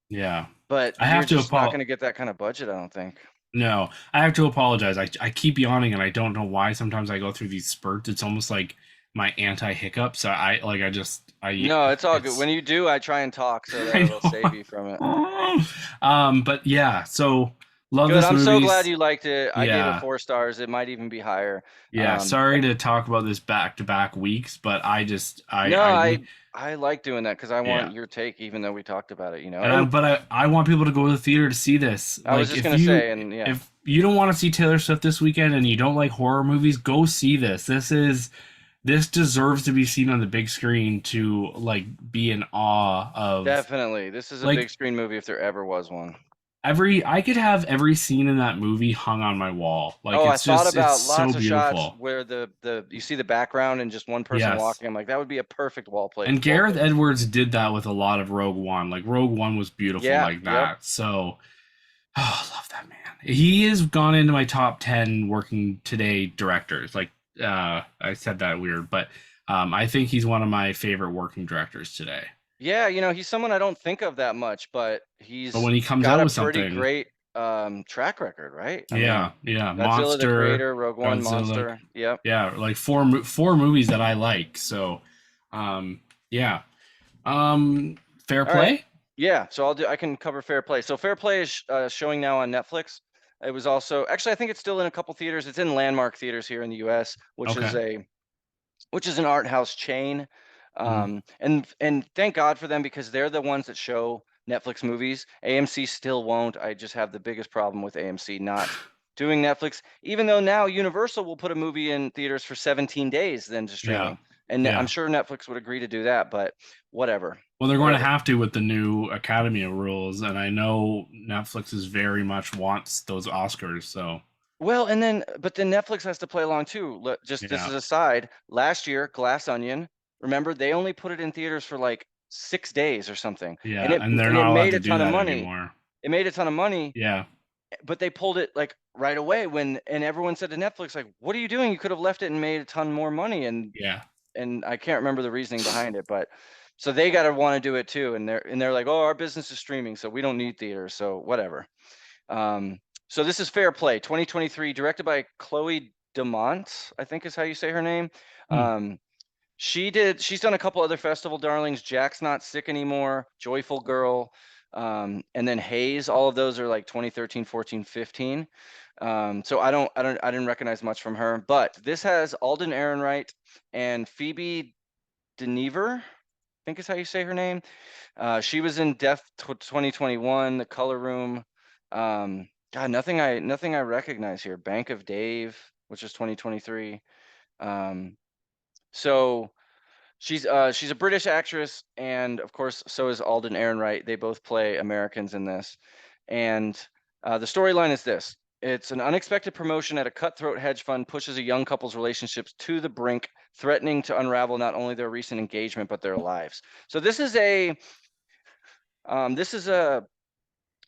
Speaker 1: Yeah,
Speaker 2: but
Speaker 1: I
Speaker 2: you're
Speaker 1: have to
Speaker 2: just not gonna get that kind of budget, I don't think.
Speaker 1: no, I have to apologize. I keep yawning and I don't know why. Sometimes I go through these spurts. It's almost like my anti hiccup. So I like I
Speaker 2: No, it's all good.
Speaker 1: it's
Speaker 2: When you do, I try and talk so that
Speaker 1: I
Speaker 2: it'll save you from it.
Speaker 1: know. But yeah, so love
Speaker 2: Good.
Speaker 1: this
Speaker 2: I'm so
Speaker 1: movie.
Speaker 2: glad you liked it. I gave it
Speaker 1: Yeah,
Speaker 2: 4 stars. It might even be higher.
Speaker 1: yeah. Sorry
Speaker 2: And
Speaker 1: to talk about this back to back weeks, but I just
Speaker 2: no,
Speaker 1: I need
Speaker 2: I like doing that because I
Speaker 1: yeah.
Speaker 2: want your take, even though we talked about it,
Speaker 1: And
Speaker 2: And
Speaker 1: I want people to go to the theater to see this.
Speaker 2: I was
Speaker 1: Like
Speaker 2: just gonna say, and yeah,
Speaker 1: if you don't want to see Taylor Swift this weekend and you don't like horror movies, go see this. This deserves to be seen on the big screen to like be in awe of
Speaker 2: definitely. This is a big
Speaker 1: like
Speaker 2: screen movie if there ever was one.
Speaker 1: every I could have every scene in that movie hung on my wall. Like
Speaker 2: Oh, I thought
Speaker 1: it's
Speaker 2: about
Speaker 1: so
Speaker 2: lots of shots
Speaker 1: beautiful.
Speaker 2: where the you see the background and just one person
Speaker 1: Yes.
Speaker 2: walking. I'm like, that would be a perfect
Speaker 1: And Gareth
Speaker 2: wallpaper.
Speaker 1: Edwards did that with a lot of Rogue One. Like Rogue One was beautiful
Speaker 2: Yeah,
Speaker 1: like
Speaker 2: yep.
Speaker 1: that. So oh, I love that man. He has gone into my top 10 working today directors. Like I said that weird, but I think he's one of my favorite working directors today.
Speaker 2: Yeah, he's someone I don't think of that much, but
Speaker 1: But
Speaker 2: he's
Speaker 1: when he comes
Speaker 2: got
Speaker 1: out
Speaker 2: a
Speaker 1: with
Speaker 2: pretty
Speaker 1: something,
Speaker 2: great track record, right? I mean,
Speaker 1: Yeah, yeah.
Speaker 2: Godzilla, the
Speaker 1: Monster,
Speaker 2: creator, Rogue One,
Speaker 1: Godzilla.
Speaker 2: Monster. Yep.
Speaker 1: Yeah, like four movies that I like. So, um, yeah. Fair
Speaker 2: All right.
Speaker 1: play.
Speaker 2: Yeah. So I can cover Fair Play. So Fair Play is showing now on Netflix. It was also actually I think it's still in a couple theaters. It's in Landmark theaters here in the U.S.,
Speaker 1: Okay.
Speaker 2: which is an art house chain.
Speaker 1: Mhm.
Speaker 2: And thank God for them because they're the ones that show Netflix movies. AMC still won't. I just have the biggest problem with AMC not doing Netflix, even though now Universal will put a movie in theaters for 17 days then to
Speaker 1: Yeah,
Speaker 2: streaming. And I'm
Speaker 1: yeah.
Speaker 2: sure Netflix would agree to do that, but whatever.
Speaker 1: Well, they're going to
Speaker 2: Whatever.
Speaker 1: have to with the new Academy rules, and I know Netflix is very much wants those Oscars. So,
Speaker 2: Well, and then but then Netflix has to play along too. Just this
Speaker 1: yeah,
Speaker 2: is a side. Last year, Glass Onion, remember they only put it in theaters for like 6 days or something, and
Speaker 1: yeah,
Speaker 2: it
Speaker 1: and they're
Speaker 2: and it
Speaker 1: not allowed
Speaker 2: made
Speaker 1: to
Speaker 2: a
Speaker 1: do
Speaker 2: ton of
Speaker 1: that
Speaker 2: money.
Speaker 1: anymore.
Speaker 2: It made a ton of money,
Speaker 1: Yeah,
Speaker 2: but they pulled it like right away and everyone said to Netflix like, "What are you doing? You could have left it and made a ton more money."
Speaker 1: yeah,
Speaker 2: And I can't remember the reasoning behind it, but so they got to want to do it too, and they're like, "Oh, our business is streaming, so we don't need theaters, so whatever." Um, so this is Fair Play, 2023, directed by Chloe Demont, I think is how you say her name.
Speaker 1: hmm.
Speaker 2: Um, she's done a couple other festival darlings, Jack's Not Sick Anymore, Joyful Girl, and then Haze. All of those are like 2013, 14, 15. So I didn't recognize much from her, but this has Alden Ehrenreich and Phoebe Denever, I think is how you say her name. She was in Death 2021, The Color Room. God, nothing I recognize here. Bank of Dave, which is 2023. Um, so she's a British actress, and of course, so is Alden Ehrenreich. They both play Americans in this, and the storyline is this. It's an unexpected promotion at a cutthroat hedge fund pushes a young couple's relationships to the brink, threatening to unravel not only their recent engagement but their lives. So this is a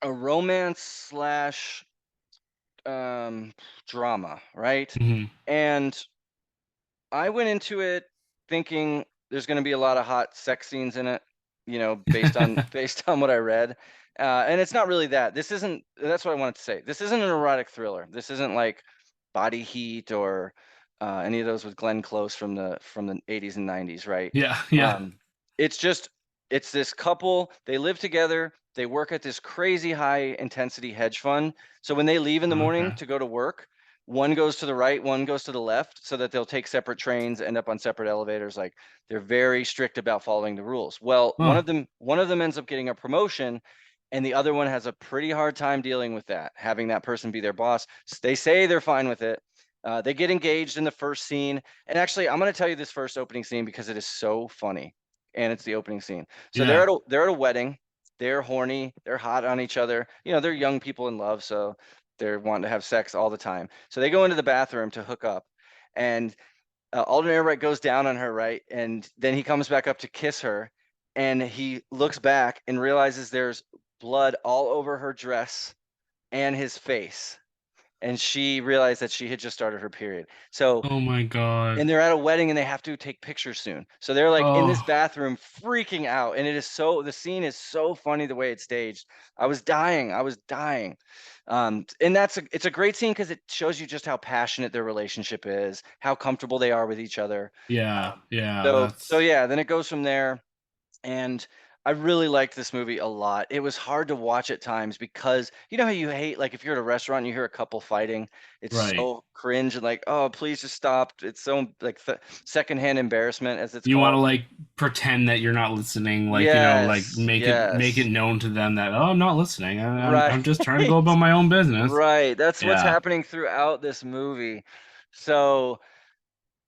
Speaker 2: romance slash drama, right?
Speaker 1: Hmm.
Speaker 2: And I went into it thinking there's going to be a lot of hot sex scenes in it, based on based on what I read. And it's not really that. This isn't. That's what I wanted to say. This isn't an erotic thriller. This isn't like Body Heat or any of those with Glenn Close from the 80s and 90s, right?
Speaker 1: Yeah, yeah.
Speaker 2: Um, it's just it's this couple. They live together. They work at this crazy high intensity hedge fund. So when they leave in the morning
Speaker 1: Okay.
Speaker 2: to go to work, one goes to the right, one goes to the left, so that they'll take separate trains, end up on separate elevators. Like they're very strict about following the rules. Well, one
Speaker 1: Huh.
Speaker 2: of them ends up getting a promotion, and the other one has a pretty hard time dealing with that, having that person be their boss. They say they're fine with it. They get engaged in the first scene, and actually, I'm going to tell you this first opening scene because it is so funny, and it's the opening scene. So
Speaker 1: Yeah.
Speaker 2: they're at a wedding. They're horny. They're hot on each other. They're young people in love, so they're wanting to have sex all the time. So they go into the bathroom to hook up, and Alden Ehrenreich goes down on her, right? And then he comes back up to kiss her, and he looks back and realizes there's blood all over her dress and his face. And she realized that she had just started her period. So
Speaker 1: Oh my God.
Speaker 2: and they're at a wedding and they have to take pictures soon. So they're like in this
Speaker 1: Oh,
Speaker 2: bathroom freaking out. And the scene is so funny the way it's staged. I was dying. I was dying. And it's a great scene because it shows you just how passionate their relationship is, how comfortable they are with each other.
Speaker 1: yeah,
Speaker 2: Um,
Speaker 1: yeah.
Speaker 2: so
Speaker 1: That's
Speaker 2: yeah, then it goes from there. And I really liked this movie a lot. It was hard to watch at times because you know how you hate, like, if you're at a restaurant and you hear a couple fighting, it's
Speaker 1: right.
Speaker 2: so cringe and like, oh, please just stop. It's so like secondhand embarrassment, as it's
Speaker 1: You want to
Speaker 2: called.
Speaker 1: like pretend that you're not listening, like like
Speaker 2: Yes,
Speaker 1: make it
Speaker 2: yes.
Speaker 1: known to them that oh, I'm not listening.
Speaker 2: Right.
Speaker 1: I'm just trying to go about my own business.
Speaker 2: Right. That's what's
Speaker 1: Yeah,
Speaker 2: happening throughout this movie. So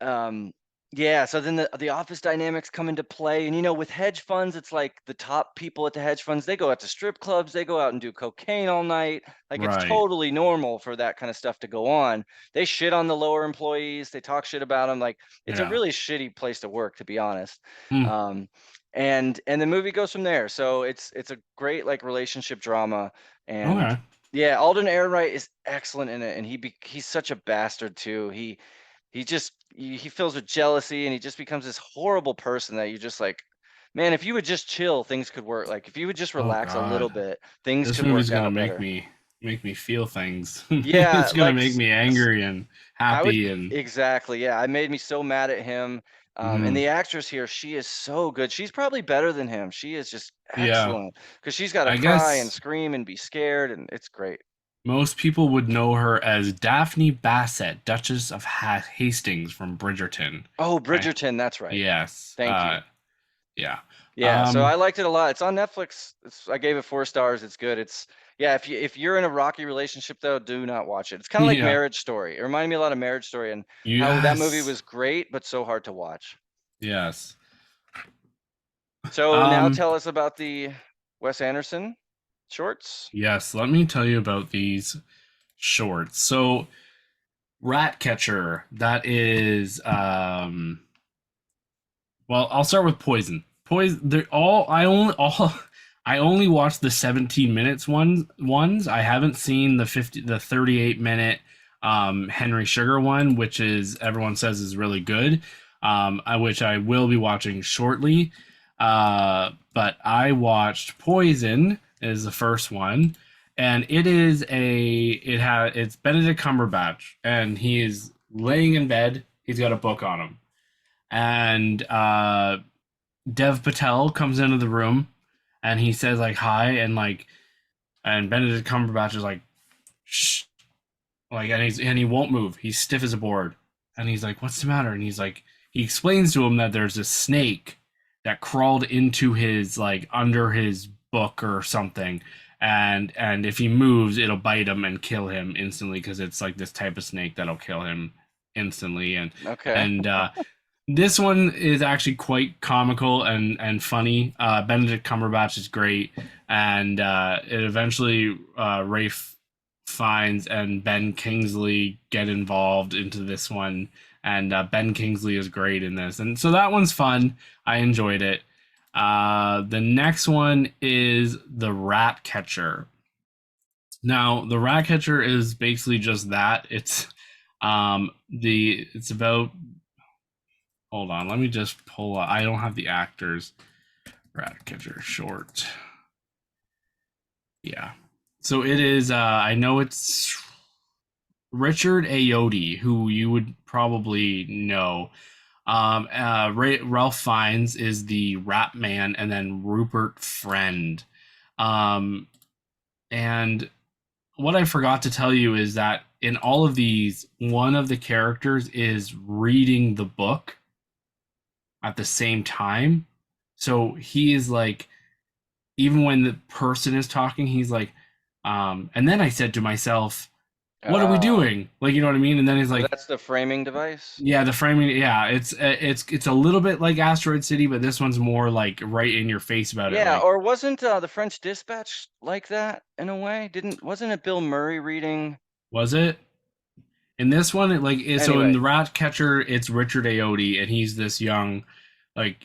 Speaker 2: Um, yeah, so then the office dynamics come into play. And with hedge funds, it's like the top people at the hedge funds, they go out to strip clubs, they go out and do cocaine all night. Like it's
Speaker 1: right.
Speaker 2: totally normal for that kind of stuff to go on. They shit on the lower employees, they talk shit about them. Like it's a
Speaker 1: Yeah.
Speaker 2: really shitty place to work, to be honest.
Speaker 1: Hmm.
Speaker 2: Um, and the movie goes from there. So it's a great like relationship drama. And
Speaker 1: Okay.
Speaker 2: yeah, Alden Ehrenreich is excellent in it, and he's such a bastard too. He fills with jealousy and he just becomes this horrible person that you just like, man, if you would just chill, things could work. Like if you would just
Speaker 1: Oh
Speaker 2: relax a little
Speaker 1: God,
Speaker 2: bit, things
Speaker 1: this
Speaker 2: could
Speaker 1: movie's
Speaker 2: work
Speaker 1: gonna
Speaker 2: out
Speaker 1: make
Speaker 2: better.
Speaker 1: me make me feel things.
Speaker 2: Yeah,
Speaker 1: It's gonna make me angry and
Speaker 2: I would
Speaker 1: happy and
Speaker 2: exactly. Yeah, it made me so mad at him. And
Speaker 1: mhm.
Speaker 2: the actress here, she is so good. She's probably better than him. She is just
Speaker 1: Yeah.
Speaker 2: excellent because she's got to
Speaker 1: I
Speaker 2: cry and
Speaker 1: guess
Speaker 2: scream and be scared, and it's great.
Speaker 1: most people would know her as Daphne Bassett, Duchess of Hastings from Bridgerton.
Speaker 2: Oh,
Speaker 1: Right?
Speaker 2: Bridgerton, that's right.
Speaker 1: Yes.
Speaker 2: Thank you.
Speaker 1: Yeah.
Speaker 2: Yeah, so I
Speaker 1: Um,
Speaker 2: liked it a lot. It's on Netflix. I gave it 4 stars. It's good. It's yeah. If you're in a rocky relationship though, do not watch it. It's kind of like
Speaker 1: yeah.
Speaker 2: Marriage Story. It reminded me a lot of Marriage Story and how that movie
Speaker 1: Yes.
Speaker 2: was great but so hard to watch.
Speaker 1: Yes.
Speaker 2: So now
Speaker 1: Um,
Speaker 2: tell us about the Wes Anderson shorts.
Speaker 1: yes, let me tell you about these shorts. So, Ratcatcher, that is well, I'll start with Poison. Poison. They're all. I only I only watched the 17 minutes ones. I haven't seen the 38-minute Henry Sugar one, which is everyone says is really good. Which I will be watching shortly. But I watched Poison is the first one, and it's Benedict Cumberbatch, and he is laying in bed. He's got a book on him, and Dev Patel comes into the room and he says like hi and Benedict Cumberbatch is like shh and he won't move. He's stiff as a board. And he's like, "What's the matter?" And he explains to him that there's a snake that crawled into his like under his book or something. And if he moves, it'll bite him and kill him instantly because it's like this type of snake that'll kill him instantly.
Speaker 2: Okay.
Speaker 1: And this one is actually quite comical and funny. Benedict Cumberbatch is great, and it eventually Rafe Fiennes and Ben Kingsley get involved into this one, and Ben Kingsley is great in this, and so that one's fun. I enjoyed it. The next one is the Ratcatcher. Now, the Ratcatcher is basically just that. It's about hold on, let me just pull up. I don't have the actors. Ratcatcher short. Yeah. So it is I know it's Richard Ayoade, who you would probably know. Ralph Fiennes is the Rat Man, and then Rupert Friend. Um, and what I forgot to tell you is that in all of these, one of the characters is reading the book at the same time. So he is like, even when the person is talking, he's like, and then I said to myself, what are we
Speaker 2: Oh,
Speaker 1: doing? Like, you know what I mean? And then he's
Speaker 2: so
Speaker 1: like,
Speaker 2: that's the framing device.
Speaker 1: yeah, the framing, yeah, it's a little bit like Asteroid City, but this one's more like right in your face about it.
Speaker 2: Yeah,
Speaker 1: Like,
Speaker 2: or wasn't the French Dispatch like that in a way? Didn't wasn't it Bill Murray reading?
Speaker 1: was it? In this one, so in
Speaker 2: Anyway,
Speaker 1: the Ratcatcher, it's Richard Ayoade, and he's this young, like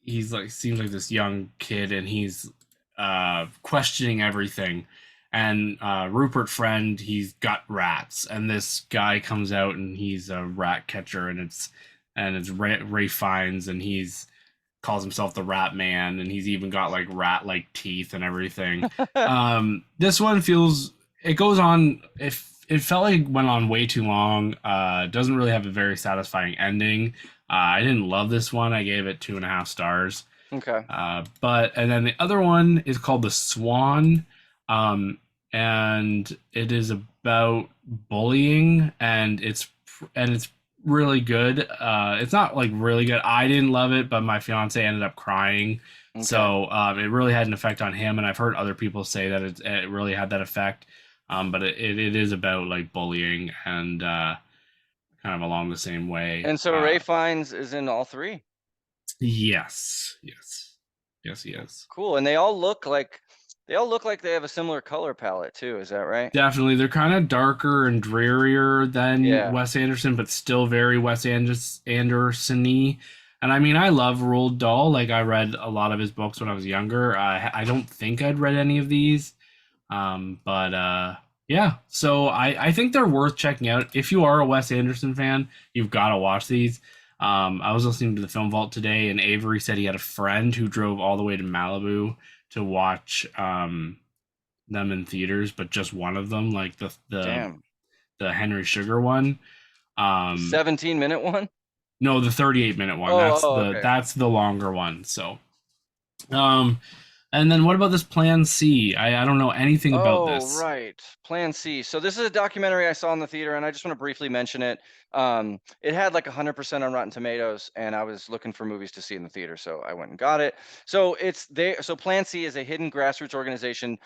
Speaker 1: he's like seems like this young kid, and he's questioning everything. And Rupert Friend, he's got rats, and this guy comes out, and he's a rat catcher, and it's Ray Fiennes, and he's calls himself the Rat Man, and he's even got like rat like teeth and everything. This one feels it goes on. If it felt like it went on way too long. Doesn't really have a very satisfying ending. I didn't love this one. I gave it 2.5 stars.
Speaker 2: okay.
Speaker 1: But and then the other one is called the Swan, um, and it is about bullying, and it's really good. It's not like really good. I didn't love it, but my fiance ended up crying,
Speaker 2: Okay.
Speaker 1: so it really had an effect on him. And I've heard other people say that it really had that effect. But it is about like bullying and kind of along the same way.
Speaker 2: And so Ray Fiennes is in all three.
Speaker 1: Yes, yes, yes, yes.
Speaker 2: Cool. And they all look like they have a similar color palette too. Is that right?
Speaker 1: Definitely, they're kind of darker and drearier than
Speaker 2: Yeah.
Speaker 1: Wes Anderson, but still very Anderson-y. And I mean, I love Roald Dahl. Like I read a lot of his books when I was younger. I don't think I'd read any of these. But yeah, so I think they're worth checking out. If you are a Wes Anderson fan, you've got to watch these. I was listening to the Film Vault today, and Avery said he had a friend who drove all the way to Malibu to watch them in theaters, but just one of them, like
Speaker 2: Damn.
Speaker 1: the Henry Sugar one.
Speaker 2: The
Speaker 1: Um,
Speaker 2: 17-minute one?
Speaker 1: no, the 38-minute one.
Speaker 2: Oh, oh, okay.
Speaker 1: That's the longer one. So, um, and then what about this Plan C? I don't know anything about
Speaker 2: Oh,
Speaker 1: this.
Speaker 2: right. Plan C. So this is a documentary I saw in the theater, and I just want to briefly mention it. It had like 100% on Rotten Tomatoes, and I was looking for movies to see in the theater, so I went and got it. So it's there. So Plan C is a hidden grassroots organization,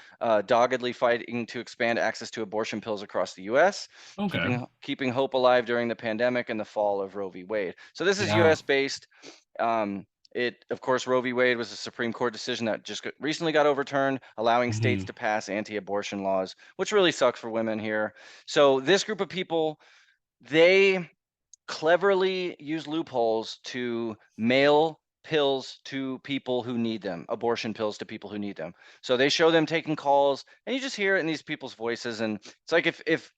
Speaker 2: doggedly fighting to expand access to abortion pills across the U.S.,
Speaker 1: Okay.
Speaker 2: keeping hope alive during the pandemic and the fall of Roe v. Wade. So this is
Speaker 1: Yeah.
Speaker 2: U.S. based. Um, of course, Roe v. Wade was a Supreme Court decision that just recently got overturned, allowing states
Speaker 1: Hmm.
Speaker 2: to pass anti-abortion laws, which really sucks for women here. So this group of people, they cleverly use loopholes to mail pills to people who need them, abortion pills to people who need them. So they show them taking calls, and you just hear it in these people's voices, and it's like if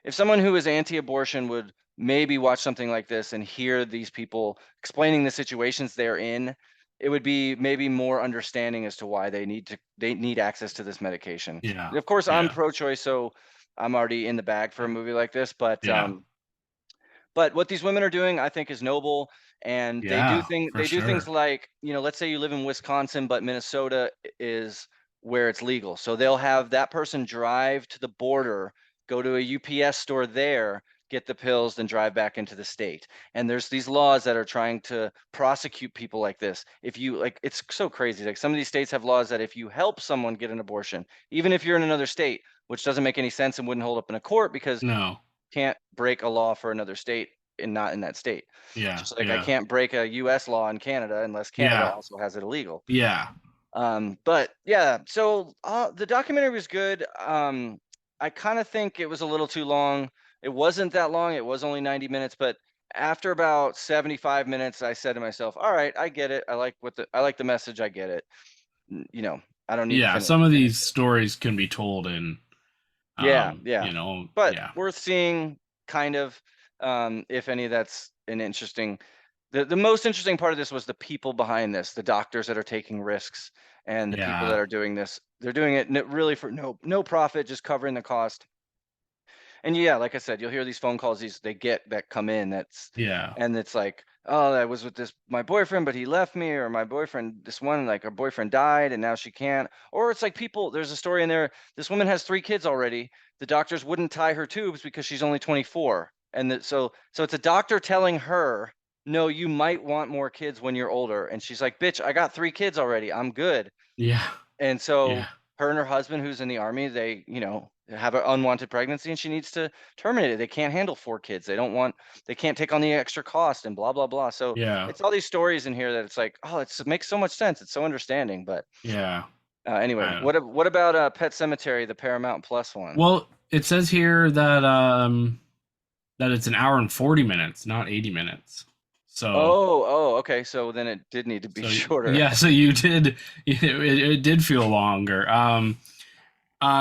Speaker 2: someone who is anti-abortion would maybe watch something like this and hear these people explaining the situations they're in, it would be maybe more understanding as to why they need access to this medication.
Speaker 1: Yeah.
Speaker 2: And of course, I'm
Speaker 1: Yeah.
Speaker 2: pro-choice, so I'm already in the bag for a movie like this.
Speaker 1: Yeah.
Speaker 2: But what these women are doing, I think, is noble, and
Speaker 1: Yeah. For
Speaker 2: they do things
Speaker 1: sure.
Speaker 2: like, let's say you live in Wisconsin, but Minnesota is where it's legal. So they'll have that person drive to the border, go to a UPS store there, get the pills, then drive back into the state. And there's these laws that are trying to prosecute people like this. If you like, it's so crazy. Like some of these states have laws that if you help someone get an abortion, even if you're in another state, which doesn't make any sense and wouldn't hold up in a court because
Speaker 1: No.
Speaker 2: can't break a law for another state and not in that state.
Speaker 1: Yeah.
Speaker 2: Just like I
Speaker 1: Yeah.
Speaker 2: can't break a US law in Canada unless Canada
Speaker 1: Yeah.
Speaker 2: also has it illegal.
Speaker 1: Yeah.
Speaker 2: But yeah, so the documentary was good. I kind of think it was a little too long. It wasn't that long. It was only 90 minutes, but after about 75 minutes, I said to myself, "All right, I get it. I like the message. I get it. I don't need to
Speaker 1: Yeah.
Speaker 2: finish
Speaker 1: Some of
Speaker 2: finish
Speaker 1: these
Speaker 2: it."
Speaker 1: stories can be told in,
Speaker 2: Yeah, yeah. But
Speaker 1: yeah.
Speaker 2: worth seeing, kind of, if any, that's an interesting the most interesting part of this was the people behind this, the doctors that are taking risks and the people that
Speaker 1: Yeah.
Speaker 2: are doing this. They're doing it really for no profit, just covering the cost. And yeah, like I said, you'll hear these phone calls they get that come in
Speaker 1: Yeah.
Speaker 2: and it's like, oh, I was with this my boyfriend, but he left me, or my boyfriend, this one, like her boyfriend died and now she can't. Or it's like people, there's a story in there. This woman has 3 kids already. The doctors wouldn't tie her tubes because she's only 24. And so it's a doctor telling her, no, you might want more kids when you're older. And she's like, bitch, I got 3 kids already. I'm good.
Speaker 1: Yeah.
Speaker 2: And
Speaker 1: Yeah.
Speaker 2: so her and her husband, who's in the army, they, have an unwanted pregnancy and she needs to terminate it. They can't handle 4 kids. They can't take on the extra cost and blah, blah, blah. So
Speaker 1: Yeah.
Speaker 2: it's all these stories in here that it's like, oh, it makes so much sense. It's so understanding. But
Speaker 1: Yeah.
Speaker 2: anyway,
Speaker 1: Uh,
Speaker 2: what about Pet Cemetery, the Paramount Plus one?
Speaker 1: well, it says here that it's an hour and 40 minutes, not 80 minutes. So
Speaker 2: Oh, okay. So then it did need to be
Speaker 1: so
Speaker 2: shorter.
Speaker 1: yeah, so you did it did feel longer.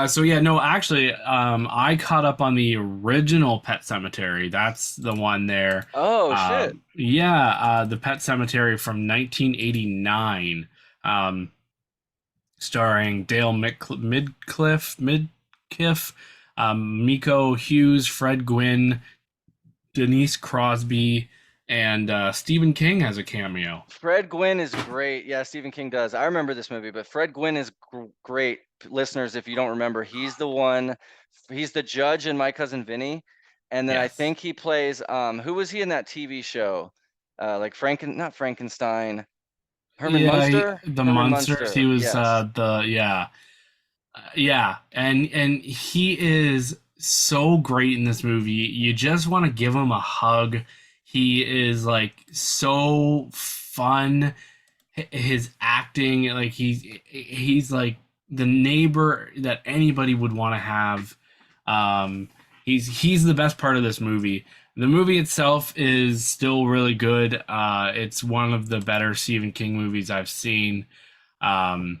Speaker 1: So yeah, no, actually, I caught up on the original Pet Cemetery. That's the one there.
Speaker 2: Oh, shit.
Speaker 1: Yeah, the Pet Cemetery from 1989, starring Dale Midkiff, Miko Hughes, Fred Gwynn, Denise Crosby, and Stephen King has a cameo.
Speaker 2: Fred Gwynn is great. Yeah, Stephen King does. I remember this movie, but Fred Gwynn is great. Listeners, if you don't remember, he's the judge in My Cousin Vinny. And then I
Speaker 1: Yes.
Speaker 2: think he plays who was he in that TV show? Like not Frankenstein. Herman
Speaker 1: Yeah,
Speaker 2: Munster?
Speaker 1: the
Speaker 2: Herman
Speaker 1: Munsters. He
Speaker 2: Munster.
Speaker 1: was
Speaker 2: Yes.
Speaker 1: the yeah. Yeah, and he is so great in this movie. You just want to give him a hug. He is like so fun. His acting, like he's like the neighbor that anybody would want to have. Um, he's the best part of this movie. The movie itself is still really good. It's one of the better Stephen King movies I've seen. Um,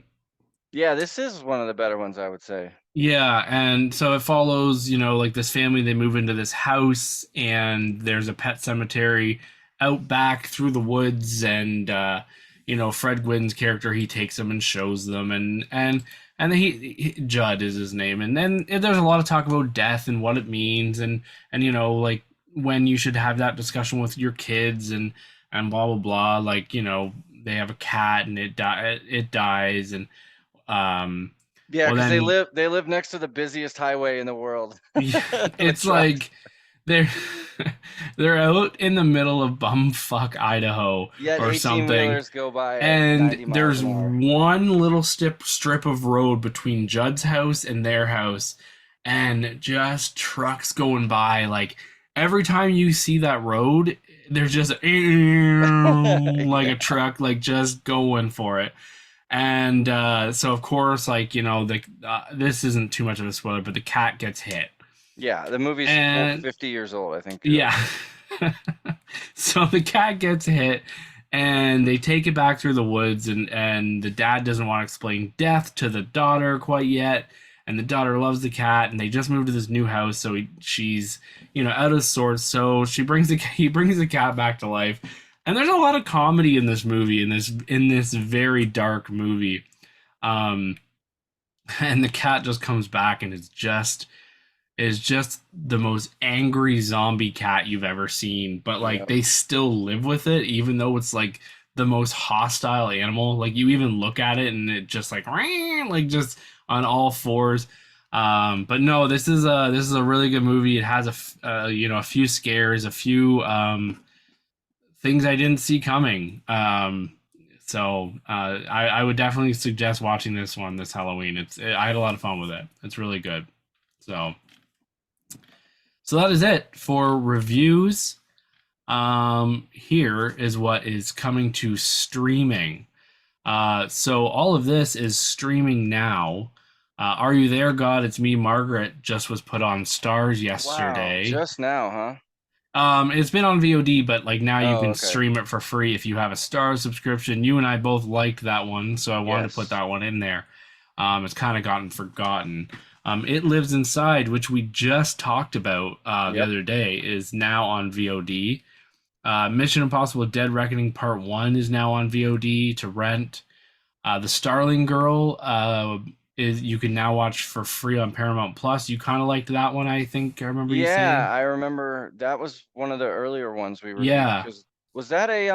Speaker 2: Yeah, this is one of the better ones, I would say.
Speaker 1: Yeah, and so it follows, like this family, they move into this house and there's a pet cemetery out back through the woods and Fred Gwynn's character, he takes them and shows them, and then Judd is his name, and then there's a lot of talk about death and what it means, and like when you should have that discussion with your kids, and blah blah blah. Like they have a cat and it dies, and um
Speaker 2: Yeah,
Speaker 1: well
Speaker 2: because they
Speaker 1: then
Speaker 2: live they live next to the busiest highway in the world. The
Speaker 1: it's
Speaker 2: trucks.
Speaker 1: like they're they're out in the middle of bumfuck Idaho
Speaker 2: Yet
Speaker 1: or
Speaker 2: 18
Speaker 1: something,
Speaker 2: wheelers go by at
Speaker 1: and
Speaker 2: 90 miles
Speaker 1: there's
Speaker 2: an hour.
Speaker 1: one little strip of road between Judd's house and their house, and just trucks going by. Like every time you see that road, there's just like
Speaker 2: Yeah.
Speaker 1: a truck like just going for it. And so of course, like this isn't too much of a spoiler, but the cat gets hit,
Speaker 2: Yeah, the movie's
Speaker 1: and
Speaker 2: 50 years old, I think.
Speaker 1: yeah. So the cat gets hit, and they take it back through the woods, and the dad doesn't want to explain death to the daughter quite yet, and the daughter loves the cat, and they just moved to this new house, so she's out of sorts. So he brings the cat back to life, and there's a lot of comedy in this movie, in this very dark movie, um, and the cat just comes back and is just the most angry zombie cat you've ever seen, but like
Speaker 2: Yeah.
Speaker 1: they still live with it even though it's like the most hostile animal. Like you even look at it and it just like just on all fours. But no, this is a really good movie. It has a few scares, a few things I didn't see coming. I would definitely suggest watching this one this Halloween. I had a lot of fun with it. It's really good. So that is it for reviews. Here is what is coming to streaming. So all of this is streaming now. Are You There, God? It's Me, Margaret just was put on Stars
Speaker 2: Wow,
Speaker 1: yesterday.
Speaker 2: just now, huh?
Speaker 1: It's been on VOD, but like now you
Speaker 2: Oh,
Speaker 1: can
Speaker 2: okay.
Speaker 1: stream it for free if you have a Stars subscription. You and I both liked that one, so I wanted to put
Speaker 2: Yes.
Speaker 1: that one in there. It's kind of gotten forgotten. It Lives Inside, which we just talked about the
Speaker 2: Yep.
Speaker 1: other day, is now on VOD. Mission Impossible: Dead Reckoning Part One is now on VOD to rent. The Starling Girl is you can now watch for free on Paramount Plus. You kind of liked that one, I think. I remember you
Speaker 2: Yeah,
Speaker 1: saying.
Speaker 2: I remember that was one of the earlier ones we reviewed.
Speaker 1: Yeah,
Speaker 2: Because was that a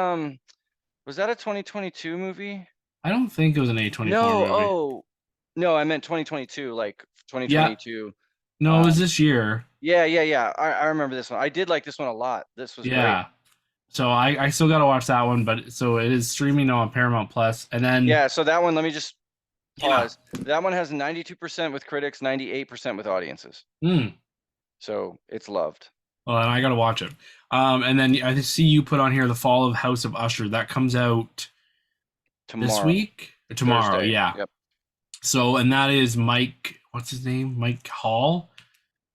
Speaker 2: 2022 movie?
Speaker 1: I don't think it was an A24
Speaker 2: No,
Speaker 1: movie.
Speaker 2: oh, no, I meant 2022, like
Speaker 1: Yeah,
Speaker 2: 2022.
Speaker 1: no, it was
Speaker 2: Um,
Speaker 1: this year.
Speaker 2: yeah, yeah, yeah. I remember this one. I did like this one a lot. This was great.
Speaker 1: Yeah, so I still gotta watch that one, but so it is streaming now on Paramount Plus, and then
Speaker 2: Yeah, so that one, let me just
Speaker 1: yeah,
Speaker 2: pause. That one has 92% with critics, 98% with audiences.
Speaker 1: mm,
Speaker 2: So it's loved.
Speaker 1: well, and I gotta watch it. And then I see you put on here The Fall of House of Usher that comes out this
Speaker 2: Tomorrow,
Speaker 1: week, tomorrow,
Speaker 2: Thursday.
Speaker 1: yeah.
Speaker 2: Yep.
Speaker 1: So and that is Mike, what's his name? Mike Hall.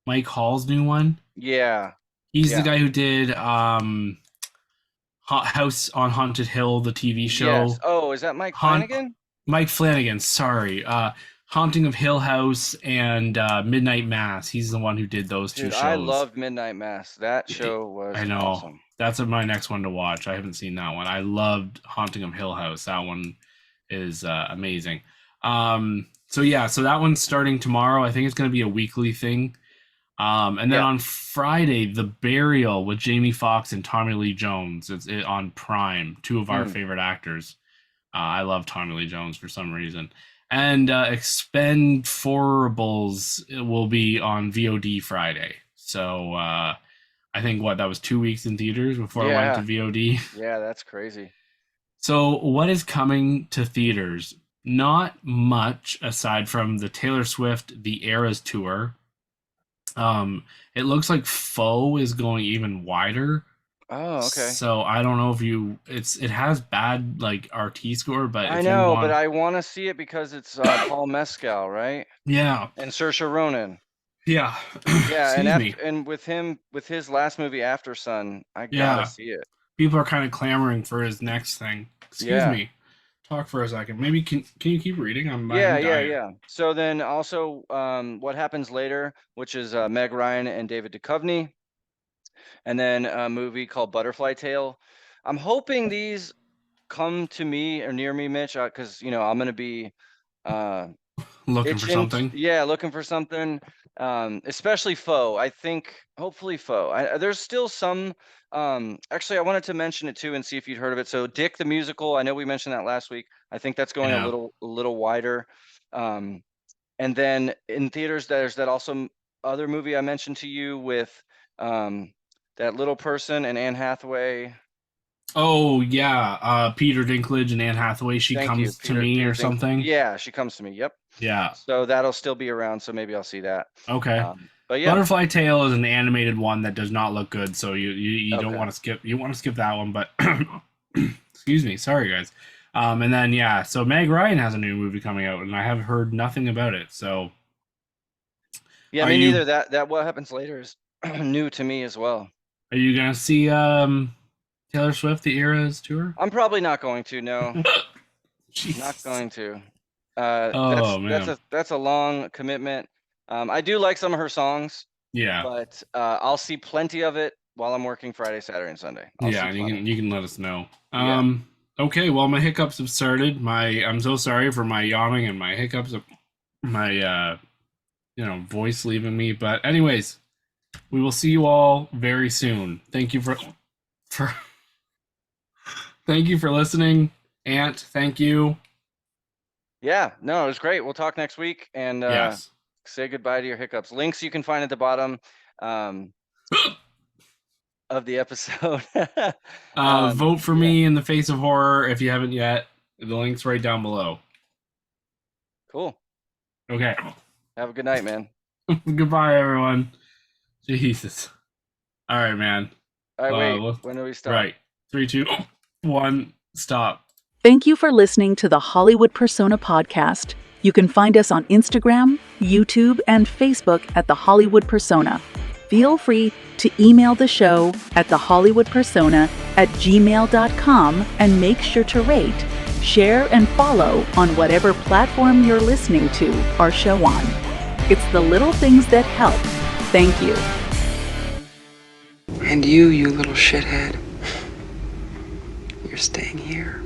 Speaker 1: Mike Hall's new one.
Speaker 2: Yeah.
Speaker 1: He's the
Speaker 2: Yeah.
Speaker 1: guy who did House on Haunted Hill, the TV
Speaker 2: Yes.
Speaker 1: show.
Speaker 2: Oh, is that Mike
Speaker 1: Haunt
Speaker 2: Flanagan?
Speaker 1: Mike Flanagan, sorry. Haunting of Hill House and Midnight Mass. He's the one who did those two
Speaker 2: Dude, I
Speaker 1: shows.
Speaker 2: loved Midnight Mass. That show
Speaker 1: I
Speaker 2: was
Speaker 1: know.
Speaker 2: awesome.
Speaker 1: That's my next one to watch. I haven't seen that one. I loved Haunting of Hill House. That one is amazing. So yeah, so that one's starting tomorrow. I think it's going to be a weekly thing. And then
Speaker 2: Yeah.
Speaker 1: on Friday, The Burial with Jamie Foxx and Tommy Lee Jones. It's on Prime. Two of our
Speaker 2: Hmm.
Speaker 1: favorite actors. I love Tommy Lee Jones for some reason. And Expendables will be on VOD Friday. So I think that was 2 weeks in theaters before it went to
Speaker 2: Yeah.
Speaker 1: VOD.
Speaker 2: Yeah, that's crazy.
Speaker 1: So what is coming to theaters? Not much aside from the Taylor Swift The Eras tour. It looks like Foe is going even wider.
Speaker 2: Oh, okay.
Speaker 1: So I don't know if it has bad like RT score, but
Speaker 2: I
Speaker 1: if you
Speaker 2: know, but
Speaker 1: want,
Speaker 2: I want to see it because it's Paul Mescal, right?
Speaker 1: yeah,
Speaker 2: And Saoirse Ronan.
Speaker 1: yeah,
Speaker 2: Yeah, and
Speaker 1: excuse me,
Speaker 2: after and with his last movie After Sun, I gotta
Speaker 1: yeah,
Speaker 2: see it.
Speaker 1: people are kind of clamoring for his next thing. Excuse
Speaker 2: Yeah.
Speaker 1: me, talk for a second. Maybe can you keep reading?
Speaker 2: Yeah,
Speaker 1: I'm
Speaker 2: yeah,
Speaker 1: dying.
Speaker 2: yeah. So then also What Happens Later, which is Meg Ryan and David Duchovny, and then a movie called Butterfly Tale. I'm hoping these come to me or near me, Mitch, because I'm gonna be
Speaker 1: Looking for
Speaker 2: itching.
Speaker 1: something.
Speaker 2: Yeah, looking for something. Especially faux. I think hopefully faux. There's still some. Actually, I wanted to mention it too and see if you'd heard of it. So, Dick the musical. I know we mentioned that last week. I think that's going a
Speaker 1: Yeah.
Speaker 2: little wider. And then in theaters, there's that also other movie I mentioned to you with that little person and Anne Hathaway.
Speaker 1: Oh yeah, Peter Dinklage and Anne Hathaway. She
Speaker 2: Thank you,
Speaker 1: comes to me
Speaker 2: Peter
Speaker 1: or
Speaker 2: Dink.
Speaker 1: something.
Speaker 2: Yeah, she comes to me. Yep.
Speaker 1: Yeah.
Speaker 2: So that'll still be around. So maybe I'll see that.
Speaker 1: Okay.
Speaker 2: But yeah.
Speaker 1: Butterfly Tale is an animated one that does not look good, so you don't
Speaker 2: Okay.
Speaker 1: want to skip. You want to skip that one, but excuse me, sorry guys. And then yeah, so Meg Ryan has a new movie coming out, and I have heard nothing about it. So
Speaker 2: Yeah,
Speaker 1: are
Speaker 2: me
Speaker 1: you
Speaker 2: neither. That What Happens Later is new to me as well.
Speaker 1: are you gonna see Taylor Swift the Eras tour?
Speaker 2: I'm probably not going to. No, not
Speaker 1: Jesus.
Speaker 2: going to.
Speaker 1: Oh man.
Speaker 2: That's a long commitment. I do like some of her songs,
Speaker 1: Yeah.
Speaker 2: but I'll see plenty of it while I'm working Friday, Saturday, and Sunday. I'll
Speaker 1: Yeah,
Speaker 2: see
Speaker 1: and
Speaker 2: plenty.
Speaker 1: you can let us know.
Speaker 2: Yeah.
Speaker 1: Okay, well my hiccups have started. I'm so sorry for my yawning and my hiccups, my voice leaving me. But anyways, we will see you all very soon. Thank you for thank you for listening. Ant, thank you.
Speaker 2: Yeah. No, it was great. We'll talk next week and
Speaker 1: Yes.
Speaker 2: say goodbye to your hiccups. Links you can find at the bottom of the episode.
Speaker 1: Vote for
Speaker 2: Yeah.
Speaker 1: me in the Face of Horror if you haven't yet. The link's right down below.
Speaker 2: Cool.
Speaker 1: Okay.
Speaker 2: Have a good night, man.
Speaker 1: Goodbye, everyone. Jesus. All right, man.
Speaker 2: All right, wait. When do we stop?
Speaker 1: Right. 3, 2, 1. Stop.
Speaker 3: Thank you for listening to the Hollywood Persona podcast. You can find us on Instagram, YouTube, and Facebook at The Hollywood Persona. Feel free to email the show at thehollywoodpersona@gmail.com and make sure to rate, share, and follow on whatever platform you're listening to our show on. It's the little things that help. Thank you.
Speaker 4: And you little shithead, you're staying here.